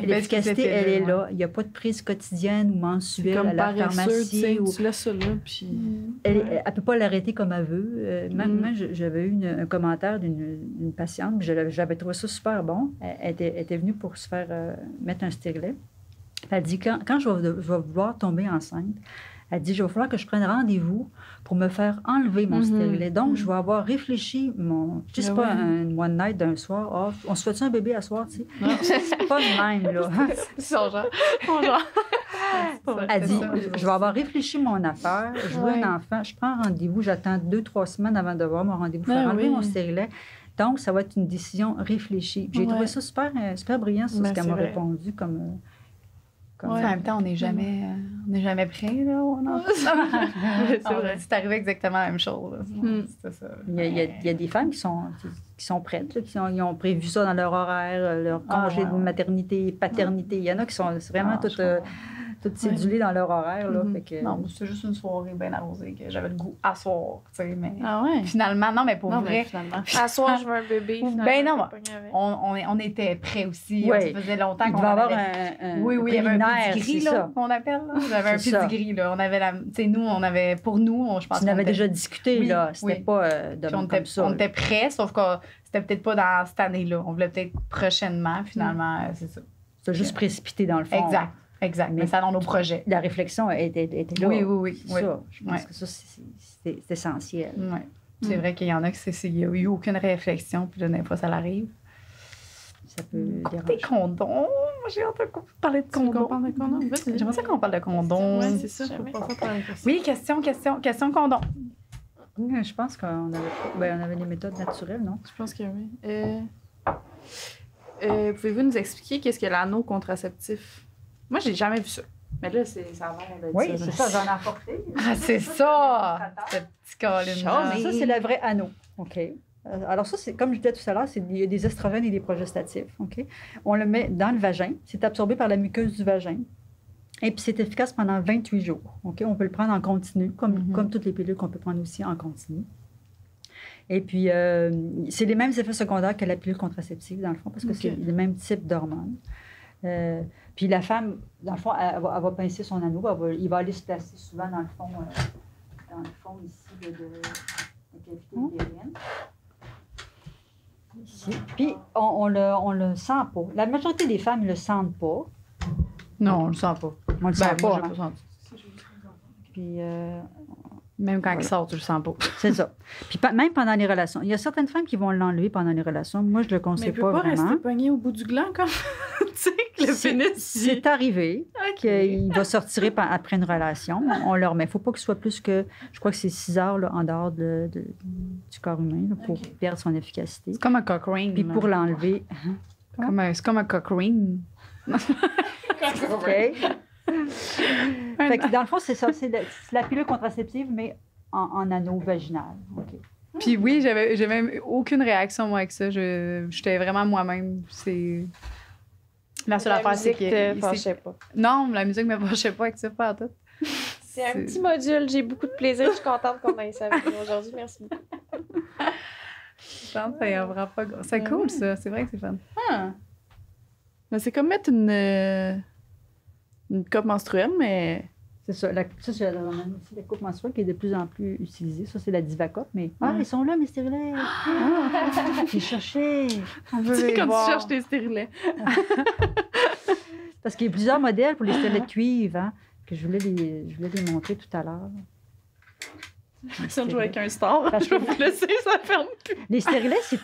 L'efficacité, elle est là. Il n'y a pas de prise quotidienne ou C'est mensuelle comme à la paresseux, tu pharmacie. sais, ou- tu laisses ça là, puis... Elle ne peut pas l'arrêter comme elle veut. Moi, j'avais eu un commentaire d'une patiente, puis j'avais trouvé ça super bon. Elle était venue pour se faire mettre un stérilet. Elle dit, quand je vais vouloir tomber enceinte, elle dit, je vais falloir que je prenne rendez-vous pour me faire enlever mon stérilet. Donc, je vais avoir réfléchi je sais pas, un one night d'un soir. Ah, on se fait-tu un bébé à soir, tu sais? C'est pas le même, là. Son genre. Elle dit, je vais avoir réfléchi mon affaire, je veux un enfant, je prends un rendez-vous, j'attends 2-3 semaines avant d'avoir mon rendez-vous, faire enlever mon stérilet. Donc, ça va être une décision réfléchie. J'ai trouvé ça super brillant, ce qu'elle m'a répondu comme En même temps, on n'est jamais prêt, là. C'est vrai. C'est arrivé exactement la même chose. C'est ça. Il y a des femmes qui sont prêtes, là, ils ont prévu ça dans leur horaire, leur congé de maternité, paternité. Il y en a qui sont vraiment toutes cédulées dans leur horaire. Là, fait que... Non, c'était juste une soirée bien arrosée que j'avais le goût à soir. Mais ah ouais? Finalement, non, mais pour vrai. À soir, je veux un bébé. Ben non, on était prêts aussi. Ouais. Ça faisait longtemps qu'on avait avoir un il y avait un pedigree, là, qu'on appelle. J'avais un pedigree, là. On avait pour nous, je pense qu'on avait déjà discuté, là. C'était pas comme ça. On était prêts, sauf que c'était peut-être pas dans cette année-là. On voulait peut-être prochainement, finalement, c'est ça. C'est juste précipité, dans le fond. Exact. Mais ça dans nos projets. La réflexion était là. Oui. Ça, je pense que ça, c'est essentiel. Oui. C'est vrai qu'il y en a qui il n'y a eu aucune réflexion, puis là, des fois, ça l'arrive. Ça peut déranger. Des condoms. Moi, j'ai hâte de parler de condoms. J'aimerais ça qu'on parle de condoms. Oui, c'est ça. Oui, question condom. Je pense qu'on avait des méthodes naturelles, non? Je pense que oui. Pouvez-vous nous expliquer qu'est-ce que l'anneau contraceptif? Moi, j'ai jamais vu ça. Mais là, ça a l'air d'être oui, c'est ça, j'en ai apporté. Ah, c'est ça! Ce petit câlin. Ça, c'est le vrai anneau. OK. Alors ça, c'est comme je disais tout à l'heure, il y a des estrogènes et des progestatifs. OK? On le met dans le vagin. C'est absorbé par la muqueuse du vagin. Et puis, c'est efficace pendant 28 jours. OK? On peut le prendre en continu, comme toutes les pilules qu'on peut prendre aussi en continu. Et puis, c'est les mêmes effets secondaires que la pilule contraceptive, dans le fond, parce que c'est le même type d'hormones. Puis la femme, dans le fond, elle va pincer son anneau. Il va aller se placer souvent dans le fond ici de la cavité utérine. Ici. Puis on le sent pas. La majorité des femmes ne le sentent pas. Non, on le sent pas. On le sent pas. Pas senti. Puis... Même quand il sort, tu le sens pas. C'est ça. Puis même pendant les relations. Il y a certaines femmes qui vont l'enlever pendant les relations. Moi, je le conseille pas vraiment. Mais il peut pas rester pogné au bout du gland, comme tu sais, que le pénis... C'est arrivé qu'il va sortir après une relation. On le remet. Il ne faut pas qu'il soit plus que... Je crois que c'est 6 heures là, en dehors du corps humain là, pour perdre son efficacité. C'est comme un cock ring. Puis pour l'enlever... C'est comme un cock ring. OK. Fait que dans le fond, c'est ça. C'est la pilule contraceptive, mais en anneau vaginal. Okay. Puis oui, j'avais même aucune réaction, moi, avec ça. J'étais vraiment moi-même. C'est... La seule affaire, c'est que... La musique te fâchait pas. Non, la musique me fâchait pas avec ça, pas à tout. C'est un petit module. J'ai beaucoup de plaisir. Je suis contente qu'on ait ça avec nous aujourd'hui. Merci beaucoup. Je pense que ça y aura pas... C'est cool, ça. C'est vrai que c'est fun. Mais c'est comme mettre une coupe menstruelle, mais... C'est ça. C'est la coupe menstruelle qui est de plus en plus utilisée. Ça, c'est la Divacup, mais... ils sont là, mes stérilets! J'ai cherché! C'est comme tu cherches tes stérilets. Parce qu'il y a plusieurs modèles pour les stérilets de cuivre, hein, que je voulais les montrer tout à l'heure. Si on joue avec un star, je vais vous laisser, ça ferme plus. Les stérilets, c'est...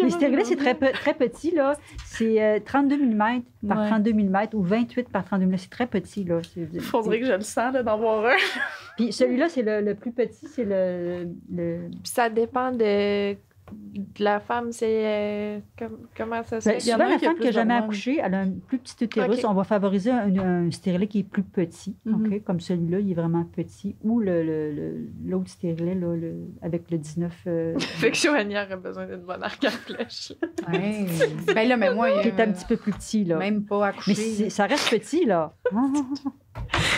Les stérilets, c'est très petit, là. C'est 32 mm par 32 mm ou 28 par 32 mm. C'est très petit, là. Il faudrait que je le sens, d'en voir un. Puis celui-là, c'est le plus petit, c'est le... Puis ça dépend de la femme, c'est... comment ça se fait? Souvent, la femme qui n'a jamais accouché, elle a un plus petit utérus. Okay. On va favoriser un stérilet qui est plus petit, okay? Comme celui-là, il est vraiment petit. Ou l'autre stérilet, là, avec le 19... Fait que Joanie aurait besoin d'une bonne arc à flèche. Oui. Ben là, mais moi... Qui est un petit peu plus petit, là. Même pas accouché. Mais ça reste petit, là.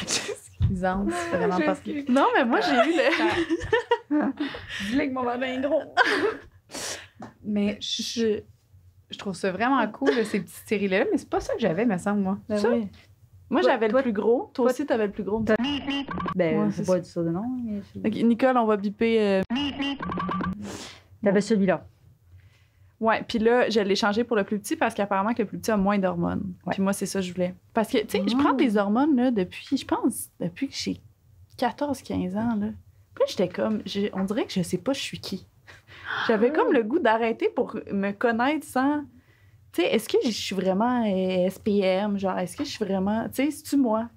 Excusante, c'est vraiment parce que... Non, mais moi, j'ai eu le... Dis-le que mon vagin est gros. Mais je trouve ça vraiment cool, là, ces petits stériles-là, mais c'est pas ça que j'avais, me semble, moi. Ben oui. Moi, j'avais le plus gros. Toi aussi, t'avais le plus gros. Ben, c'est pas du ça de nom. Mais... Okay, Nicole, on va biper. T'avais celui-là. Ouais, puis là, je l'ai changé pour le plus petit parce qu'apparemment que le plus petit a moins d'hormones. Ouais. Puis moi, c'est ça que je voulais. Parce que, tu sais, je prends des hormones, là, depuis que j'ai 14-15 ans, là. Puis j'étais comme... on dirait que je sais pas je suis qui. J'avais comme le goût d'arrêter pour me connaître sans Tu sais, est-ce que je suis vraiment SPM? Genre, est-ce que je suis vraiment... Tu sais, c'est-tu moi?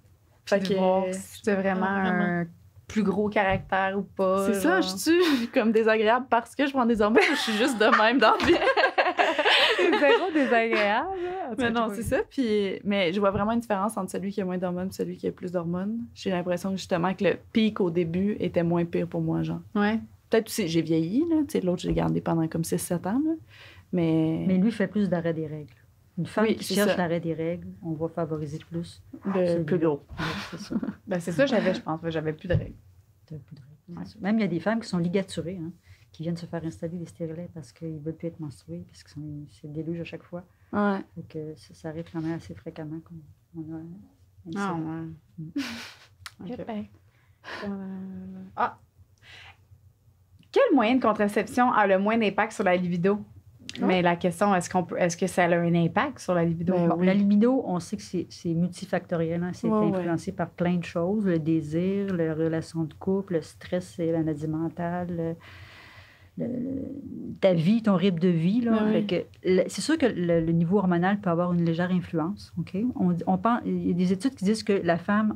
Fait que si tu as vraiment un plus gros caractère ou pas. C'est ça, je suis comme désagréable parce que je prends des hormones ou je suis juste de même dans la vie? C'est zéro désagréable. Mais non, c'est ça. Puis, mais je vois vraiment une différence entre celui qui a moins d'hormones et celui qui a plus d'hormones. J'ai l'impression justement que le pic au début était moins pire pour moi, genre. Ouais. Peut-être aussi, j'ai vieilli, là. Tu sais, l'autre, je l'ai gardé pendant comme 6-7 ans, là. Mais lui fait plus d'arrêt des règles. Une femme Oui, qui c'est cherche ça. l'arrêt des règles, on va favoriser plus. le plus gros. Oui, c'est ça. Ben, c'est ça, je pense. J'avais plus de règles. T'as plus de règles, c'est ça. Même il y a des femmes qui sont ligaturées, hein, qui viennent se faire installer des stérilets parce qu'ils ne veulent plus être menstruées, parce que c'est le déluge à chaque fois. Ouais. Donc, ça arrive quand même assez fréquemment qu'on a un Ah, incident. ouais. Eh ben, Quel moyen de contraception a le moins d'impact sur la libido? Mais la question, est-ce que ça a un impact sur la libido? Ben Bon, oui. La libido, on sait que c'est multifactoriel. Hein? C'est Ouais, influencé par plein de choses. Le désir, les relations de couple, le stress, la maladie mentale, ta vie, ton rythme de vie. Là. Ouais, Fait oui. que c'est sûr que le niveau hormonal peut avoir une légère influence. OK? On pense, il y a des études qui disent que la femme,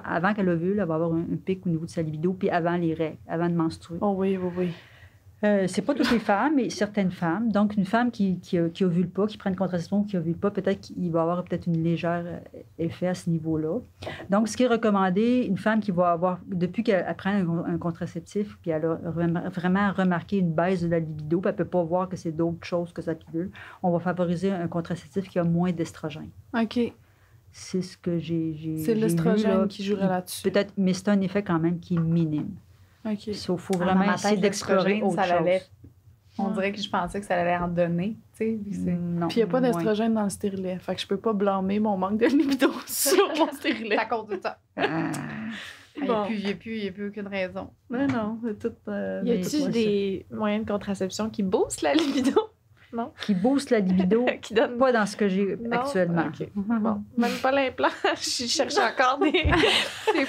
avant qu'elle ovule, elle va avoir un pic au niveau de sa libido, puis avant les règles, avant de menstruer. Oh oui, oui, oui. C'est pas toutes les femmes, mais certaines femmes. Donc, une femme qui ovule pas, qui prend une contraception, qui ovule pas, peut-être qu'il va avoir peut-être une légère effet à ce niveau-là. Donc, ce qui est recommandé, une femme qui va avoir, depuis qu'elle prend un contraceptif, puis elle a vraiment remarqué une baisse de la libido, puis elle peut pas voir que c'est d'autres choses que sa pilule, on va favoriser un contraceptif qui a moins d'estrogène. OK. C'est ce que j'ai C'est lu, l'estrogène là, qui jouerait là-dessus. Peut-être, mais c'est un effet quand même qui est minime. OK. Il faut Dans vraiment ma essayer tête, d'explorer l'estrogène, autre ça allait- chose. On dirait que je pensais que ça allait en donner. Tu sais, vu que c'est- Non, Puis il n'y a pas moins. d'estrogène dans le stérilet. Fait que je peux pas blâmer mon manque de libido sur mon stérilet. C'est à cause de ça. Il Bon. n'y a plus aucune raison. Mais non, c'est tout... y Mais a-tu c'est des moyens de contraception qui boostent la libido? Qui booste la libido, Qui donnent pas dans ce que j'ai Non? actuellement. OK. Bon, même pas l'implant. Je cherche encore des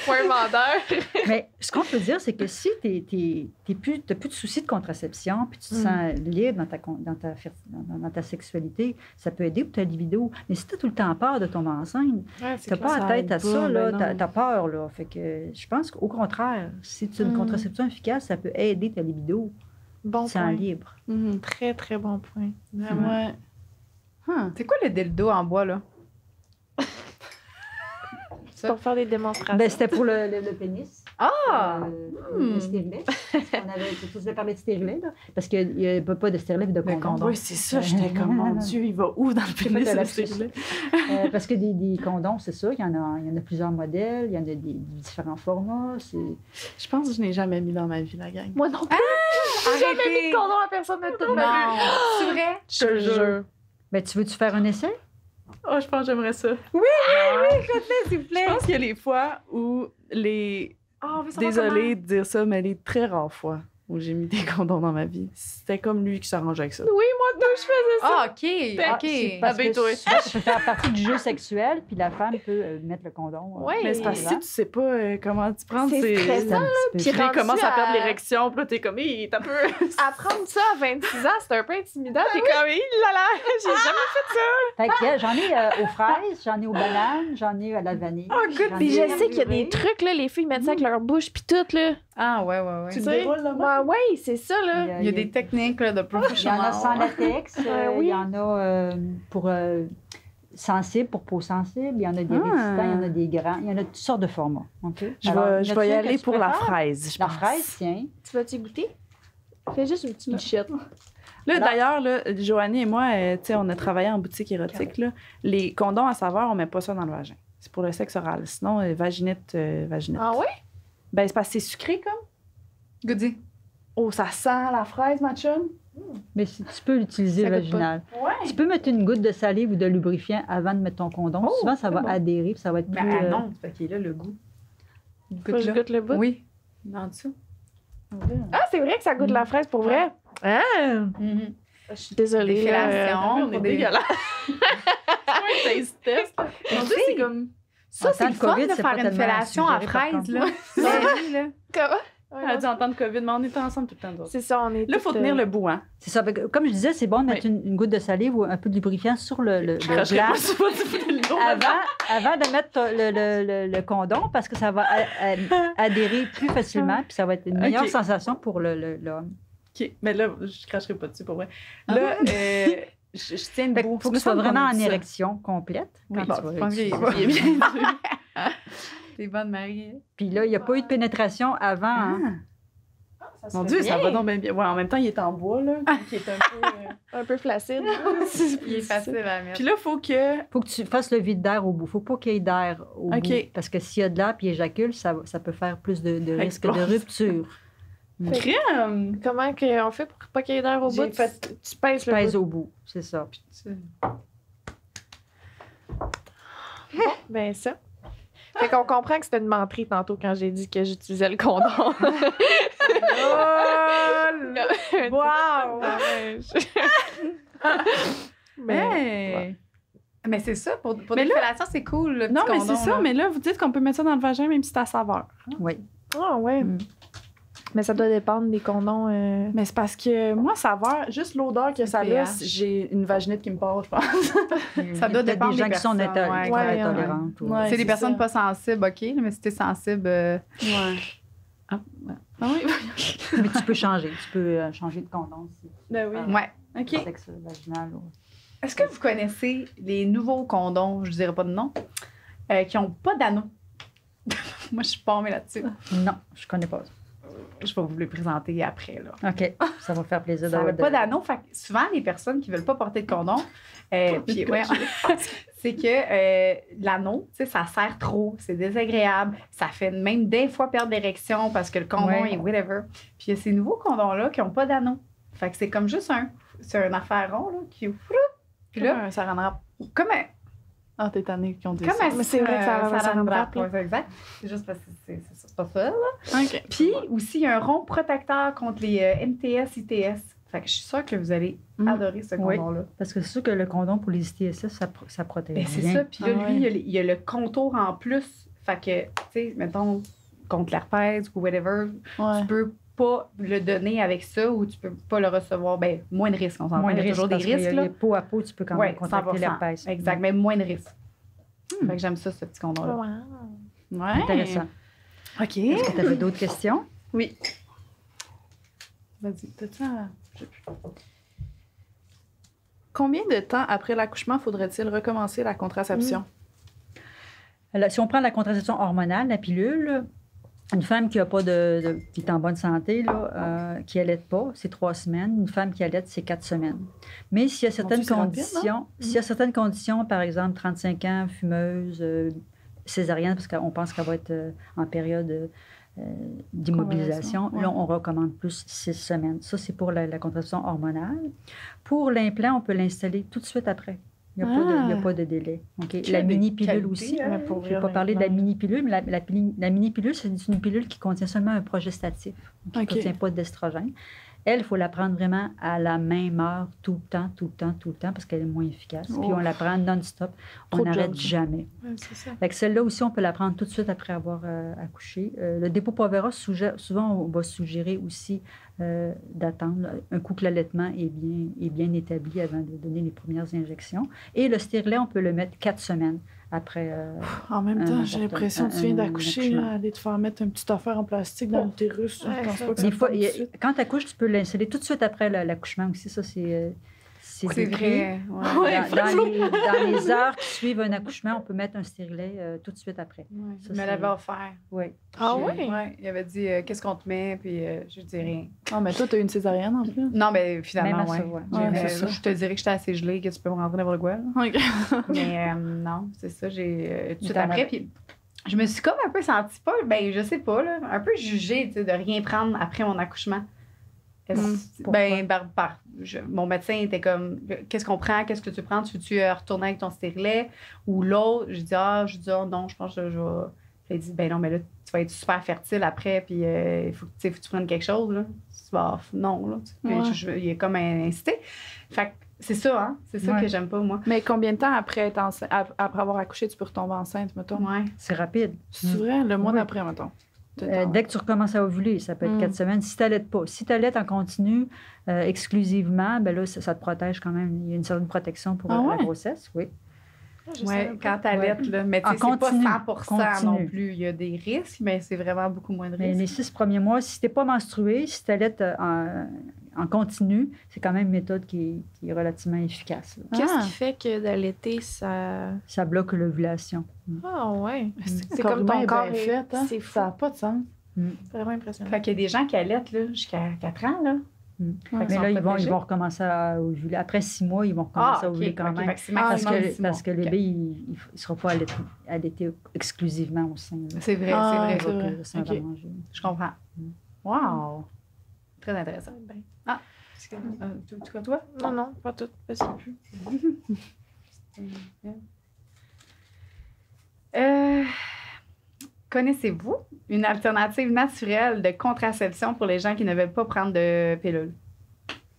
points vendeurs. Mais ce qu'on peut dire, c'est que si tu n'as plus de soucis de contraception, puis tu te sens libre dans ta sexualité, ça peut aider pour ta libido. Mais si tu as tout le temps peur de tomber enceinte, Ouais, tu n'as pas ça la tête à aide ça, pas, là, ben non. t'as peur. Là. Fait que je pense qu'au contraire, si tu as une contraception efficace, ça peut aider ta libido. Bon C'est en point. libre. Mhm. Très, très bon point. Ouais. Huh. C'est quoi le dildo en bois, là? Ça? Pour faire des démonstrations. Ben, c'était pour le pénis. Ah! Le stérilet. Tu voulais parler de stérilet, là? Parce qu'il n'y a pas de stérilet, mais de condom. Oui, c'est ça. J'étais comme, mon Dieu, il va où dans le pénis, pas de le lapsus. stérilet? Parce que des condoms, c'est ça, il y en a plusieurs modèles, il y en a des différents formats. Je pense que je n'ai jamais mis dans ma vie, la gang. Moi non plus. J'ai jamais mis de condom à personne de toute ma vie. Non! C'est vrai? Je te jure. Ben, tu veux-tu faire un essai? Oh, je pense que j'aimerais ça. S'il vous plaît. Je pense qu'il y a les fois où les... Ah, on veut savoir Désolée de dire ça, mais les très rares fois où j'ai mis des condoms dans ma vie, c'était comme lui qui s'arrangeait avec ça. Oui, moi deux, je faisais ça. Ah, OK. C'est OK. parce Avec que toi. souvent, ça peut faire partie du jeu sexuel, puis la femme peut mettre le condom. Ouais. Mais c'est parce que si tu sais pas comment tu prends, C'est c'est stressant. un petit peu. Puis Puis là, il commence à perdre rendu l'érection, puis là, t'es comme, hé, t'as peu. Apprendre ça à 26 ans, c'est un peu intimidant. T'es comme, hé là là, j'ai jamais fait ça. Fait que, j'en ai aux fraises, j'en ai aux bananes, j'en ai à la vanille. Oh, good. j'en Puis ai je sais qu'il y a des trucs, là, les filles mettent ça avec leur bouche, puis tout, là. Ah, ouais. Tu Tu le sais? déroules, là, Ouais, ouais, c'est ça, là. Il y a des techniques là, de Il y en professionnels. a sans latex, oui. il y en a pour sensible, pour peau sensible, il y en a des résistants, il y en a des grands, il y en a toutes sortes de formats. OK? Je Alors, vais, je vais y là-dessus, aller que tu pour la préfères? fraise, je La pense. fraise, tiens. Tu vas-tu goûter? Fais juste une petite bouchette. Là, Alors- d'ailleurs, là, Joanie et moi, tu sais, on a travaillé en boutique érotique. Là. Les condoms à saveur, on met pas ça dans le vagin. C'est pour le sexe oral. Sinon, vaginite. Ah ouais? Ben, c'est parce que c'est sucré, comme. Goody. Oh, ça sent la fraise, ma chum. Mais si tu peux l'utiliser Ça goûte vaginal. Ouais. Tu peux mettre une goutte de salive ou de lubrifiant avant de mettre ton condom. Oh, Souvent, ça va c'est bon. adhérer, puis ça va être plus... Ben, non, c'est qu'il est là, le goût. Faut que je goûte le bout. Oui. En dessous. Ah, c'est vrai que ça goûte la fraise pour vrai? Ah! Mhm. Je suis désolée. Des là. fellations. On est dégueulasse. C'est un taste test. On dit, c'est comme. Ça, En c'est temps le de fun COVID, de c'est faire pas une tellement fellation à suggéré, par fraise, contre. là. Oui, là. Comment? Elle a dit en temps de COVID, mais on était ensemble tout le temps. D'autres. C'est ça, on est Là, il faut tenir le bout, hein? C'est ça. Comme je disais, c'est bon de mettre une goutte de salive ou un peu de lubrifiant sur le glace avant de mettre le condom parce que ça va adhérer plus facilement puis ça va être une meilleure sensation pour l'homme. OK. Mais là, je cracherai pas dessus, pour vrai. Là, je tiens le bout. Il faut que tu sois vraiment en érection complète. Oui, quand tu je vas pense qu'il utiliser. est bien. T'es bonne, Marie. Puis là, il n'y a pas eu de pénétration avant. Hein? Mon Dieu, ça va donc bien bien. Ouais, en même temps, il est en bois, là, qui est un peu flaccide. Il est facile à mettre. Puis là, il faut que tu fasses le vide d'air au bout. Il ne faut pas qu'il y ait d'air au bout. Parce que s'il y a de l'air puis il éjacule, ça peut faire plus de risque de rupture. Crème! Comment on fait pour pas qu'il y ait d'air au bout? Tu pèses au bout, c'est ça. Bon, ben ça. Fait qu'on comprend que c'était une menterie tantôt quand j'ai dit que j'utilisais le condom. Wow! Mais c'est ça, pour des fellations, c'est cool. Le non, petit mais condom, c'est ça. Mais là, vous dites qu'on peut mettre ça dans le vagin même si c'est à saveur. Oui. Ah, ouais. Mais ça doit dépendre des condoms. Mais c'est parce que moi, saveur, juste l'odeur que ça laisse, j'ai une vaginite qui me part, je pense. Ça doit dépendre des gens qui sont intolérantes. C'est des personnes pas sensibles, OK, mais si t'es sensible... Ouais. Ah oui. Mais tu peux changer. Tu peux changer de condom aussi. Ben oui. Ouais. OK. Sexe vaginal. Est-ce que vous connaissez les nouveaux condoms, je dirais pas de nom, qui n'ont pas d'anneau? Moi, je suis formée là-dessus. Non, je connais pas. Je vais vous les présenter après. Là. OK. Ça va faire plaisir d'avoir. Ça n'a pas d'anneau. Fait que souvent, les personnes qui ne veulent pas porter de condom, c'est que l'anneau, ça sert trop, c'est désagréable, ça fait même des fois perdre l'érection parce que le condom est whatever. Puis il y a ces nouveaux condoms-là qui n'ont pas d'anneau. Fait que c'est comme juste c'est un affaire rond là, qui... Puis là, ça rendra... Comme un... Ah, t'es tannée qui ont dit ça. Mais c'est vrai que ça rendra. C'est exact. C'est juste parce que c'est pas ça, là. OK. Puis aussi, il y a un rond protecteur contre les MTS, ITS. Fait que je suis sûre que vous allez adorer ce condom-là. Parce que c'est sûr que le condom pour les ITS, ça protège bien. C'est ça. Puis là, lui, il y a le contour en plus. Fait que, tu sais, mettons, contre l'herpès ou whatever, tu peux pas le donner avec ça ou tu peux pas le recevoir. Ben, moins de risques, on s'entend. Il y a toujours des risques. Là. Peau à peau, tu peux quand même contracter l'herpès. Exact, mais moins de risques. Fait que j'aime ça, ce petit condom-là. Wow. Ouais. Intéressant. OK. Est-ce que tu avais d'autres questions? Oui. Vas-y, t'as ça? Combien de temps après l'accouchement faudrait-il recommencer la contraception? Alors, si on prend la contraception hormonale, la pilule, une femme qui a pas qui est en bonne santé, là, qui n'allaite pas, c'est 3 semaines. Une femme qui allaite, c'est 4 semaines. Mais s'il y a certaines conditions, par exemple, 35 ans, fumeuse, césarienne, parce qu'on pense qu'elle va être en période d'immobilisation, là, on recommande plus 6 semaines. Ça, c'est pour la contraception hormonale. Pour l'implant, on peut l'installer tout de suite après. Il n'y a pas de délai. Okay? La mini-pilule aussi. Je ne vais pas parler de la mini-pilule, mais la mini-pilule, c'est une pilule qui contient seulement un progestatif, qui ne contient pas d'estrogène. Elle, il faut la prendre vraiment à la même heure, tout le temps, parce qu'elle est moins efficace. Puis on la prend non-stop. On n'arrête jamais. C'est ça. Fait que celle-là aussi, on peut la prendre tout de suite après avoir accouché. Le Depo-Provera, souvent, on va suggérer aussi d'attendre un coup que l'allaitement est bien établi avant de donner les premières injections. Et le stérilet, on peut le mettre 4 semaines après. En même temps, j'ai l'impression que tu viens d'accoucher, aller te faire mettre une petite affaire en plastique dans l'utérus. Des fois, quand tu accouches, tu peux l'installer tout de suite après l'accouchement aussi. Ça, c'est vrai. Dans les heures qui suivent un accouchement, on peut mettre un stérilet tout de suite après. Ouais, ça, il me l'avait offert. Oui. Ah oui? Oui, il avait dit qu'est-ce qu'on te met, puis je dis rien. Non, mais toi, tu as eu une césarienne en plus. Non, mais finalement, je te dirais que j'étais assez gelée, que tu peux me rentrer n'importe quoi. Mais non, c'est ça, j'ai tout de suite après. Puis je me suis comme un peu sentie pas, ben je sais pas, là, un peu jugée de rien prendre après mon accouchement. Mon médecin était comme qu'est-ce qu'on prend, qu'est-ce que tu prends, tu veux-tu retourner avec ton stérilet ou l'autre? Je dis non, je pense que je vais. Puis il dit ben non, mais là, tu vas être super fertile après, puis il faut que tu prennes quelque chose, là. Non, là. Il est comme incité. Fait que c'est ça, hein? C'est ça que j'aime pas, moi. Mais combien de temps après avoir accouché, tu peux retomber enceinte, mettons? C'est rapide. C'est vrai, le mois d'après, mettons. Dès que tu recommences à ovuler, ça peut être 4 semaines. Si tu n'allaites pas. Si tu allaites en continu exclusivement, ben là, ça te protège quand même. Il y a une certaine protection pour la grossesse, oui. Oui, quand tu allaites, là. Mais tu sais, c'est pas 100% non plus. Il y a des risques, mais c'est vraiment beaucoup moins de risques. Mais les 6 premiers mois, si tu n'es pas menstrué, si tu allaites en continu, c'est quand même une méthode qui est relativement efficace. Qu'est-ce qui fait que d'allaiter, ça... Ça bloque l'ovulation. Ah ouais. C'est comme ton corps est fait. Hein? C'est fou. Ça n'a pas de sens. C'est vraiment impressionnant. Fait qu'il y a des gens qui allaitent là, jusqu'à 4 ans, là. Mais là, ils vont recommencer à ovuler. Après 6 mois, ils vont recommencer à ovuler quand même. Parce que le bébé, il ne sera pas allaité exclusivement au sein. C'est vrai, c'est vrai. Okay. Je comprends. Wow! Très intéressant. Ah! Tu vois, toi? Non, pas tout. Connaissez-vous une alternative naturelle de contraception pour les gens qui ne veulent pas prendre de pilule?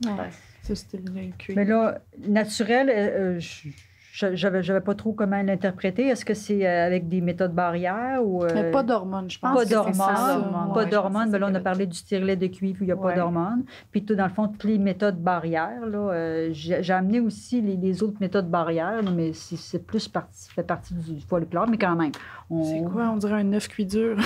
Ça, c'était le cuir. Mais là, naturel, je n'avais pas trop comment l'interpréter. Est-ce que c'est avec des méthodes barrières ou... Mais pas d'hormones, je pense. Pas d'hormones. Pas d'hormones. Mais là, on a parlé du stérilet de cuivre où il n'y a pas d'hormones. Puis, dans le fond, toutes les méthodes barrières. Là, j'ai amené aussi les autres méthodes barrières, là, mais c'est plus fait partie du folklore, mais quand même. C'est quoi? On dirait un œuf cuit dur.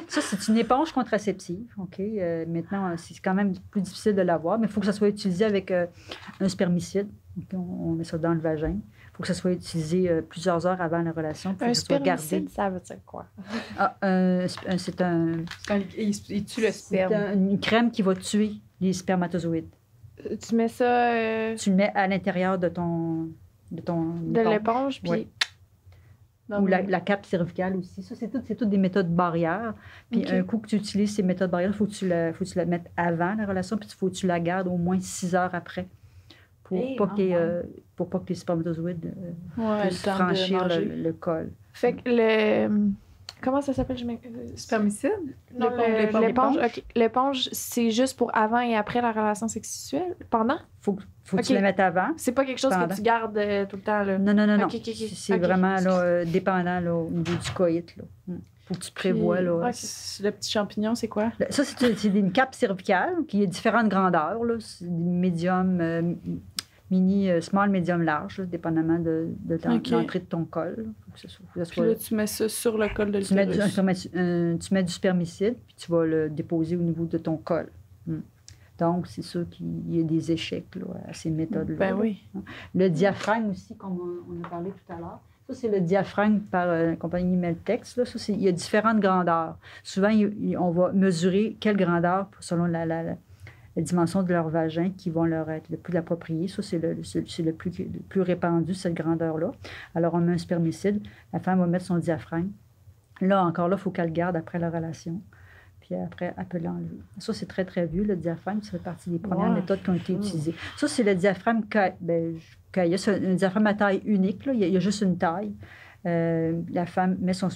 Ça, c'est une éponge contraceptive. OK? Maintenant, c'est quand même plus difficile de l'avoir, mais il faut que ça soit utilisé avec un spermicide. Okay, on met ça dans le vagin. Il faut que ça soit utilisé plusieurs heures avant la relation. Un spermicide, ça veut dire quoi? C'est un... Il tue le sperme. C'est une crème qui va tuer les spermatozoïdes. Tu mets ça... Tu le mets à l'intérieur de l'éponge, puis... Oui. Ou la cape cervicale aussi. Ça, c'est toutes des méthodes barrières. Puis un coup que tu utilises ces méthodes barrières, il faut que tu la mettes avant la relation, puis il faut que tu la gardes au moins 6 heures après. Pour pas que les spermatozoïdes puissent franchir le col. Fait que comment ça s'appelle? Spermicide? Non, l'éponge. Okay. L'éponge, c'est juste pour avant et après la relation sexuelle? Pendant? Faut que tu la mettes avant. C'est pas quelque chose que tu gardes tout le temps, là? Non. C'est vraiment là, dépendant là, au niveau du coït. Là. Faut que tu prévois. Là, le petit champignon, c'est quoi? Ça, c'est une cape cervicale qui a différentes grandeurs. Là. C'est médium, mini, small, médium, large, là, dépendamment de l'entrée de ton col. Puis là, tu mets ça sur le col de l'utérus. Tu mets du spermicide, puis tu vas le déposer au niveau de ton col. Donc, c'est sûr qu'il y a des échecs là, à ces méthodes-là. Ben oui. Le diaphragme aussi, comme on a parlé tout à l'heure. Ça, c'est le diaphragme par la compagnie Meltex. Là. Ça, il y a différentes grandeurs. Souvent, on va mesurer quelle grandeur selon la dimension de leur vagin qui vont leur être le plus approprié. Ça, c'est le plus répandu, cette grandeur-là. Alors, on met un spermicide. La femme va mettre son diaphragme. Là, encore là, il faut qu'elle le garde après la relation. Puis après, elle peut l'enlever. Ça, c'est très, très vieux, le diaphragme. Ça fait partie des premières méthodes qui ont été utilisées. Ça, c'est le diaphragme Kaya. C'est un diaphragme à taille unique. Là. Il y a juste une taille. La femme met son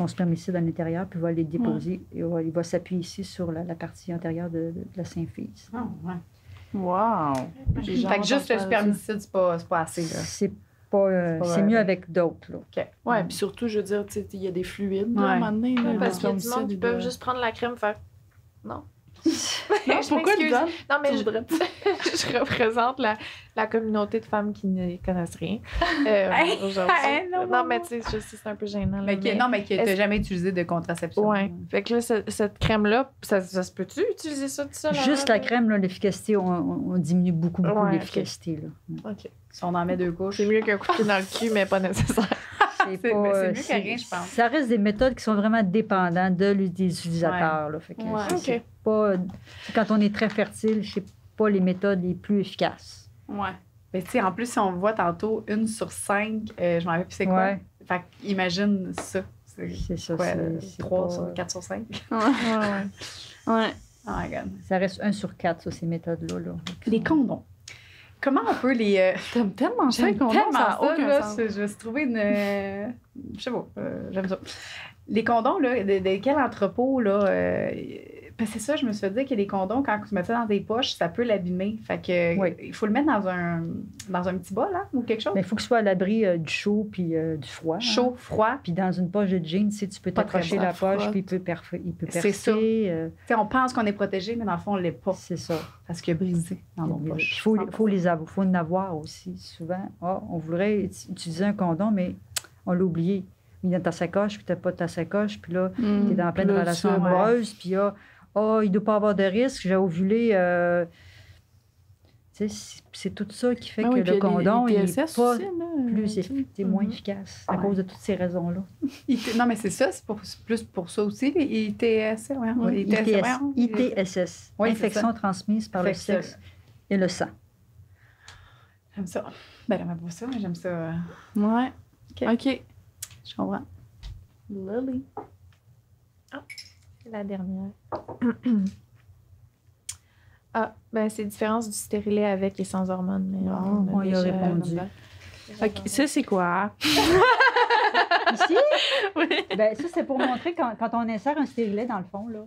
spermicide à l'intérieur, puis va les déposer. Et il va s'appuyer ici sur la partie antérieure de la symphyse. Oh, ouais. Wow! Fait que juste le spermicide, c'est pas assez. Là. C'est mieux avec d'autres. OK. Ouais, puis surtout, je veux dire, il y a des fluides là, à un moment donné. Parce qu'il y a du monde qui peuvent juste prendre la crème faire... Non. Non, pourquoi le donne? Non, mais je représente la communauté de femmes qui ne connaissent rien. Non, mais tu sais, je sais, c'est un peu gênant. Là, mais qui n'as jamais utilisé de contraception. Oui. Fait que là, cette crème-là, ça se peut-tu utiliser ça tout seul? Juste la crème, là, l'efficacité, on diminue beaucoup l'efficacité. Okay. Là. OK. Si on en met 2 couches. C'est mieux qu'un coup de pied dans le cul, mais pas nécessaire. C'est mieux que rien, je pense. Ça reste des méthodes qui sont vraiment dépendantes des utilisateurs. Là, fait que c'est pas, quand on est très fertile, c'est pas les méthodes les plus efficaces. Ouais. Mais tu sais, en plus, si on voit tantôt 1 sur 5, je m'en rappelle plus c'est quoi. Ouais. Fait qu'imagine ça. C'est ça. Quoi, c'est 3 pas... sur 4 sur 5. Ouais. Oh my God. Ça reste 1 sur 4, ça, ces méthodes-là. Là. Les condoms. Comment on peut les... T'aimes tellement ça, les condoms, tellement ça n'a aucun sens. Je vais se trouver une... je sais pas, j'aime ça. Les condoms, là, de quel entrepôt, là, C'est ça, je me suis fait dire que les condoms, quand tu mets ça dans tes poches, ça peut l'abîmer. Fait que il faut le mettre dans un petit bol, hein, ou quelque chose. Mais il faut qu'il soit à l'abri du chaud puis du froid. Chaud, froid. Puis dans une poche de jeans, tu peux t'accrocher la poche, puis il peut percer. C'est ça. On pense qu'on est protégé, mais dans le fond, on ne l'est pas. C'est ça. Parce qu'il a brisé dans nos poches. Il faut en avoir aussi. Souvent, on voudrait utiliser un condom, mais on l'a oublié. Il est dans ta sacoche, puis tu n'as pas ta sacoche, puis là, tu es dans pleine relation amoureuse, puis il ne doit pas avoir de risque, j'ai ovulé. C'est tout ça qui fait que le condom n'est pas moins efficace à cause de toutes ces raisons-là. Non, mais c'est ça, c'est plus pour ça aussi, les ITSS. ITSS, infection transmise par le sexe et le sang. J'aime ça. Ben, j'aime pas ça, mais j'aime ça. Ouais. OK. Je comprends. Lily. Ah, c'est la dernière. C'est différence du stérilet avec et sans hormones. Mais on y a répondu. OK. Ça, c'est quoi? Ici? Oui. Ben, ça, c'est pour montrer quand on insère un stérilet dans le fond, là.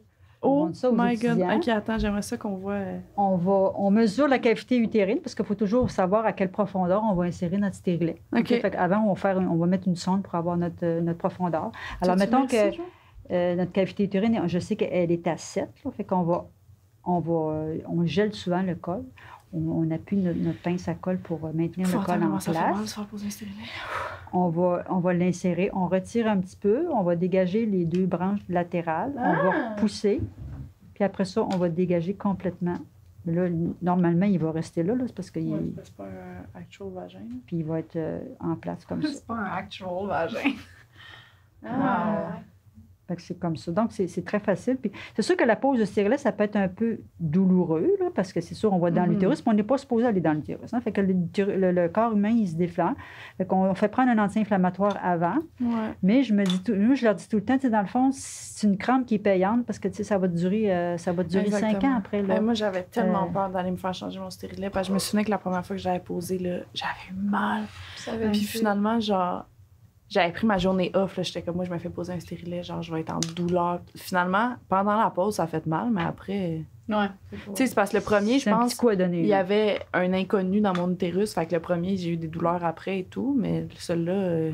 Oh my God. OK, attends, j'aimerais ça qu'on voit... On mesure la cavité utérine parce qu'il faut toujours savoir à quelle profondeur on va insérer notre stérilet. OK. Fait avant, on va mettre une sonde pour avoir notre profondeur. Alors, mettons que notre cavité utérine, je sais qu'elle est à 7, là, fait qu'on on gèle souvent le col. On appuie notre pince à colle pour maintenir le col en place. On va l'insérer. On retire un petit peu. On va dégager les 2 branches latérales. On va repousser. Puis après ça, on va dégager complètement. Là, normalement, il va rester là. C'est parce que c'est pas un actual vagin. Puis il va être en place comme ça. C'est pas un actual vagin. Fait que c'est comme ça. Donc, c'est très facile. Puis c'est sûr que la pose de stérilet, ça peut être un peu douloureux, là, parce que c'est sûr, on va dans l'utérus, mais on n'est pas supposé aller dans l'utérus. Hein? Fait que le corps humain, il se déflamme. Fait qu'on fait prendre un anti-inflammatoire avant. Ouais. Mais je leur dis tout le temps, dans le fond, c'est une crampe qui est payante parce que ça va durer 5 ans après. Là. Moi, j'avais tellement peur d'aller me faire changer mon stérilet parce que je me souvenais que la première fois que j'avais posé, là, j'avais eu mal. Puis finalement, genre... J'avais pris ma journée off, là, j'étais comme moi, je me fais poser un stérilet, genre je vais être en douleur. Finalement, pendant la pause, ça a fait mal, mais après... Ouais. Tu sais, c'est parce que le premier, je pense, il y avait un inconnu dans mon utérus, fait que le premier, j'ai eu des douleurs après et tout, mais celui-là...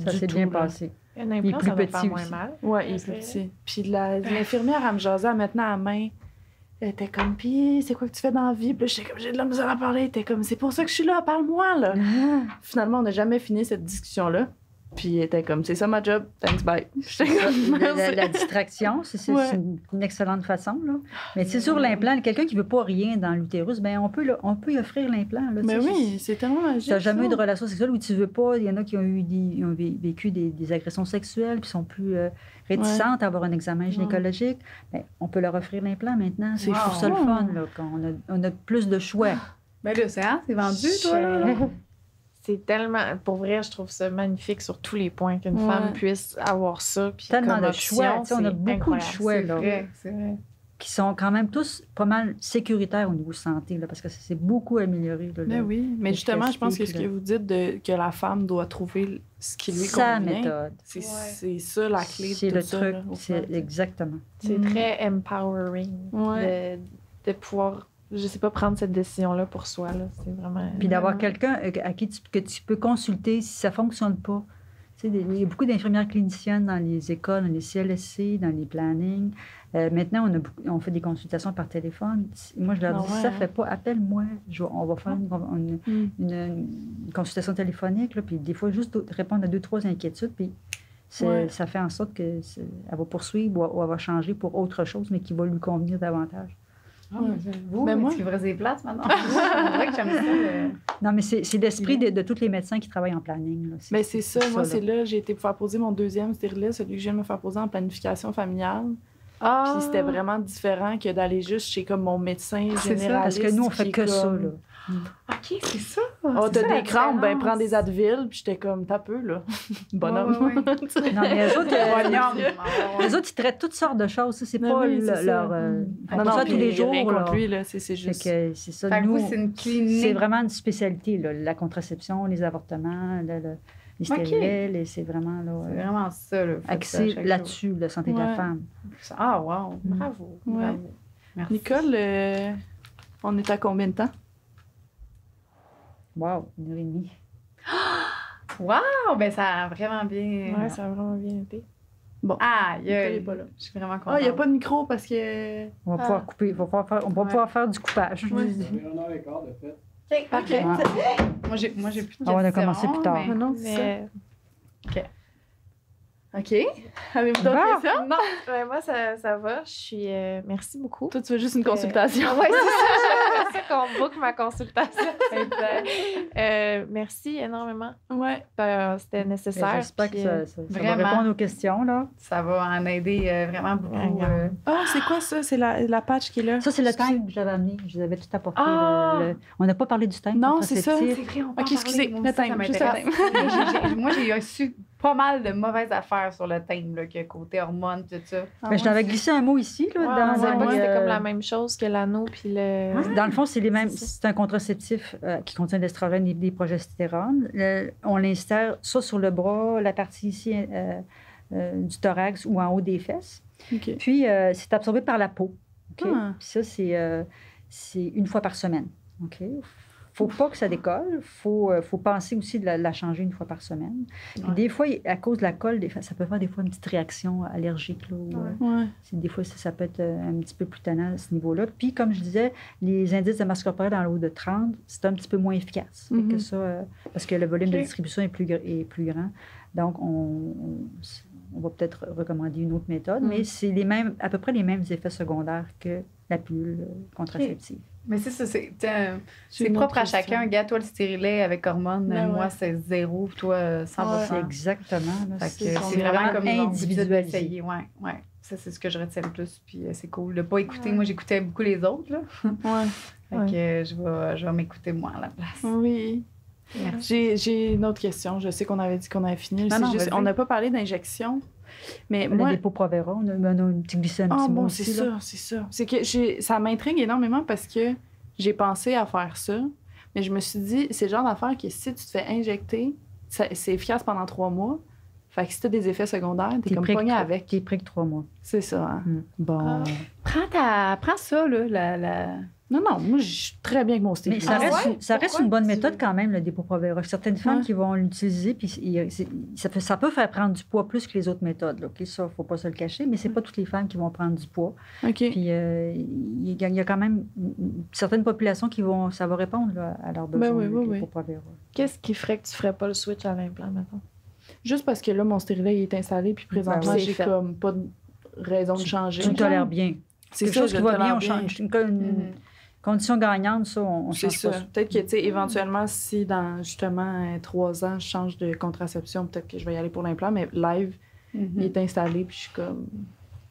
ça s'est bien passé. Un implant, ça va faire moins mal. Ouais, il est plus petit. Puis l'infirmière, elle me jasait, elle mettait à la main. Elle était comme, pis c'est quoi que tu fais dans la vie? Puis là, j'étais comme, j'ai de la misère à parler. Elle était comme, c'est pour ça que je suis là, parle-moi, là. Finalement, on n'a jamais fini cette discussion-là. Puis elle était comme, c'est ça ma job, thanks, bye. La distraction, c'est une excellente façon, là. Mais c'est sur l'implant, quelqu'un qui ne veut pas rien dans l'utérus, bien, on peut y offrir l'implant. Là, mais oui, c'est tellement magique. Tu n'as jamais eu de relation sexuelle où tu ne veux pas. Il y en a qui ont vécu des agressions sexuelles, qui sont plus réticentes à avoir un examen gynécologique. Bien, on peut leur offrir l'implant maintenant. C'est pour ça le fun, là, on a plus de choix. Ben là, c'est vendu, toi, là. C'est tellement... Pour vrai, je trouve ça magnifique sur tous les points qu'une femme puisse avoir ça. Puis tellement de choix. On a beaucoup de choix, là. C'est vrai. Qui sont quand même tous pas mal sécuritaires au niveau santé, là, parce que ça s'est beaucoup amélioré. Là, mais oui, mais justement, je pense que ce que vous dites, que la femme doit trouver ce qui lui convient. Sa méthode. C'est ça la clé de tout ça. C'est le truc, c'est exactement. C'est très empowering de pouvoir... Je sais pas, prendre cette décision-là pour soi, là. C'est vraiment... Puis d'avoir quelqu'un à qui que tu peux consulter si ça fonctionne pas. Tu sais, il y a beaucoup d'infirmières cliniciennes dans les écoles, dans les CLSC, dans les plannings. Maintenant, on fait des consultations par téléphone. Moi, je leur dis, si ça fait pas, appelle-moi. On va faire une consultation téléphonique, là, puis des fois, juste répondre à 2-3 inquiétudes, puis ça fait en sorte qu'elle va poursuivre ou elle va changer pour autre chose, mais qui va lui convenir davantage. Mais moi, tu livres des places maintenant. C'est vrai que j'aime ça. Non, mais c'est l'esprit de tous les médecins qui travaillent en planning. Là. Mais c'est ça. Moi, c'est là, j'ai été pour faire poser mon deuxième stérilet, celui que je viens de me faire poser en planification familiale. Puis c'était vraiment différent que d'aller juste chez comme mon médecin généraliste. Ça, parce que nous, on fait que ça, là. OK, c'est ça. T'as des crampes, ben prends des Advil, puis j'étais comme, t'as peu, là. Bonhomme. Non, mais les autres, ils traitent toutes sortes de choses. C'est pas leur... non, tous les jours, là. Lui, là, c'est juste... C'est ça. Nous, c'est une clinique. C'est vraiment une spécialité, là. La contraception, les avortements, les stériles, c'est vraiment là, C'est vraiment ça, là. axé là-dessus, la santé de la femme. Ah, wow! Bravo. Ouais. Bravo. Merci. Nicole, on est à combien de temps? Wow, 1h30. Wow! Ben, ça a vraiment bien. Ouais, ça a vraiment bien été. Ah, Nicole est pas là. je suis vraiment contente. Ah, il n'y a pas de micro parce que... On va pouvoir couper, on va pouvoir faire du coupage. Ouais. Ça fait 1h15 de fait. Parfait. Moi, j'ai plus de questions. On a commencé plus tard. mais- Non, c'est ça. Mais OK. Avez-vous d'autres Bon. questions? non, ouais, moi, ça va. Je suis... merci beaucoup. Toi, tu veux juste une consultation. Ouais, c'est ça qu'on book ma consultation. Merci énormément. Ouais. C'était nécessaire. J'espère que puis, ça va vraiment. répondre aux questions. Là. Ça va en aider vraiment beaucoup. Ah, c'est quoi ça? C'est la patch qui est là? Ça, c'est le time que j'avais amené. Je vous avais tout apporté. Ah! On n'a pas parlé du time. Non, c'est ça. contraceptif. C'est vrai, on peut Ok, en excusez, parler. Moi le aussi, ça thème, juste m'intéresse. Moi, j'ai reçu pas mal de mauvaises affaires sur le thème, là, que côté hormones, tout ça. Ben, je t'avais glissé un mot ici. Là, Ouais, on dans savait pas que c'était euh, comme la même chose que l'anneau puis le... Dans le fond, c'est les mêmes. C'est ça. C'est un contraceptif qui contient de l'estrogène et des progestérone. On l'insère soit sur le bras, la partie ici du thorax ou en haut des fesses. OK. Puis, c'est absorbé par la peau. OK? Ah. Puis ça, c'est une fois par semaine. OK? Faut pas que ça décolle. Faut penser aussi de la changer une fois par semaine. Puis Ouais. des fois, à cause de la colle, ça peut faire des fois une petite réaction allergique. Là, Ouais. des fois, ça peut être un petit peu plus tannant à ce niveau-là. Puis, comme je disais, les indices de masse corporelle dans le haut de 30, c'est un petit peu moins efficace. Fait que Mhm. ça, parce que le volume de Ok. distribution est plus grand. Donc, on va peut-être recommander une autre méthode, mais c'est à peu près les mêmes effets secondaires que la pilule contraceptive. Mais c'est J'ai une propre autre à chacun. Regarde, toi, le stérilet avec hormones, Ben moi, ouais. c'est 0, toi, 100%. C'est exactement. là, Fait que c'est c'est vraiment comme individualisé. individualisé. Ouais. Ça, c'est ce que je retiens le plus. Puis c'est cool de pas écouter. Ouais. Moi, j'écoutais beaucoup les autres. Là. Ouais. Fait que je vais m'écouter moi à la place. Oui. Merci. J'ai une autre question. Je sais qu'on avait dit qu'on avait fini. C'est Non, juste, vas-y. on n'a pas parlé d'injection. Mais Le moi... dépôt-provera, on a un petit glissé un Ah petit mot bon, aussi. c'est là. ça, c'est ça. C'est que ça m'intrigue énormément parce que j'ai pensé à faire ça, mais je me suis dit, c'est le genre d'affaire que si tu te fais injecter, c'est efficace pendant 3 mois. Fait que si t'as des effets secondaires, t'es comme pogné avec. T'es pris que 3 mois. C'est ça, hein? Mm. Bon. Prends ça, là, Non, moi, je suis très bien avec mon Mais stérilet. ça reste Pourquoi une bonne tu- méthode quand même, le dépôt-provera. Certaines femmes Ouais. qui vont l'utiliser, puis ça peut faire prendre du poids plus que les autres méthodes. Là, OK? Ça, il ne faut pas se le cacher, mais ce n'est pas toutes les femmes qui vont prendre du poids. OK. Puis il y a quand même certaines populations ça va répondre là, à leurs besoins, oui, le oui, oui. dépôt-provera. Qu'est-ce qui ferait que tu ferais pas le switch à l'implant, maintenant? Juste parce que là, mon stérilet il est installé, puis présentement, Ben oui. j'ai C'est fait. comme pas de raison de changer. Tu le tolères bien. C'est Quelque ça, chose je qui le va bien, tolère on bien. change. Une condition gagnante, ça, on C'est change ça. pas ça. Peut-être que, tu sais, éventuellement, si dans justement 3 ans, je change de contraception, peut-être que je vais y aller pour l'implant, mais live, il est installé, puis je suis comme.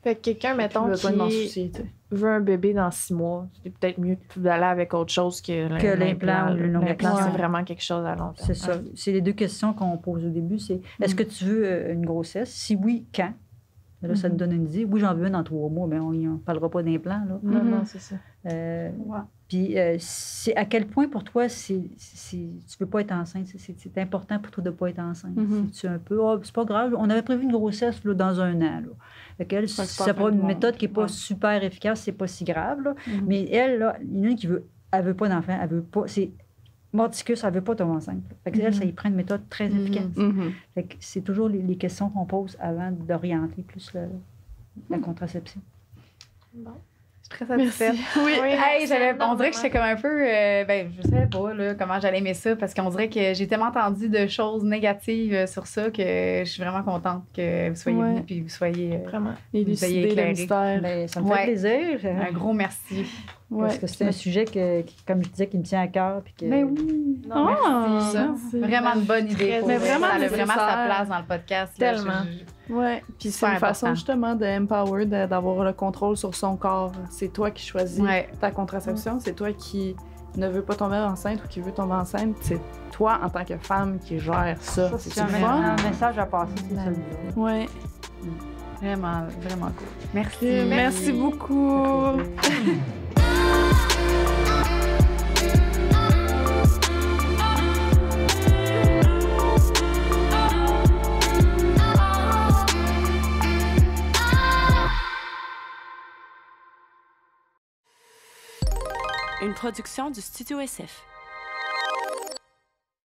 Fait que quelqu'un, J'ai mettons, plus besoin de m'en qui soucier, tu sais. veut un bébé dans 6 mois, c'est peut-être mieux d'aller avec autre chose que l'implant ou le non L'implant, implant. c'est vraiment quelque chose à long terme. C'est ça. C'est les deux questions qu'on pose au début. C'est est-ce que tu veux une grossesse? Si oui, quand? Là, ça nous donne une idée. Oui, j'en veux une dans 3 mois, mais on ne parlera pas d'implant. Là. Non, Mhm. non, c'est ça. Puis, c'est à quel point pour toi, tu ne peux pas être enceinte? C'est important pour toi de ne pas être enceinte. Mhm. C'est un peu, c'est pas grave, on avait prévu une grossesse là, dans 1 an. Là. Fait qu'elle, Fait que c'est ça pas prend fin une du monde. méthode qui n'est pas Ouais. super efficace, c'est pas si grave. Là. Mhm. Mais elle, là, il y en a une qui veut pas d'enfant, elle veut pas. C'est mordicus, elle veut pas tomber enceinte. Fait que elle, ça y prend une méthode très efficace. Mhm. Fait que c'est toujours les questions qu'on pose avant d'orienter plus la contraception. Je suis très satisfaite. Oui. Hey, on dirait que j'étais comme un peu. Je savais pas là, comment j'allais aimer ça parce qu'on dirait que j'ai tellement entendu de choses négatives sur ça que je suis vraiment contente que vous soyez Ouais. venus puis que vous soyez. Vraiment. Élucider le éclairé. mystère. Ben, ça me fait Ouais. plaisir. Un gros merci. Parce Ouais. que c'est un sujet comme je disais, qui me tient à cœur. Puis que, Ben oui. Ah, merci. merci. Vraiment une bonne idée. Très pour Mais vrai. vraiment ça a vraiment nécessaire. sa place dans le podcast. là. Tellement. Ouais, puis c'est Super une façon important. justement d'empower, d'avoir le contrôle sur son corps. C'est toi qui choisis Ouais. ta contraception, c'est toi qui ne veux pas tomber enceinte ou qui veut tomber enceinte. C'est toi en tant que femme qui gère ça. c'est le fun? un message à passer, c'est ça. Ouais. Vraiment, vraiment cool. Merci. Merci beaucoup. production du Studio SF.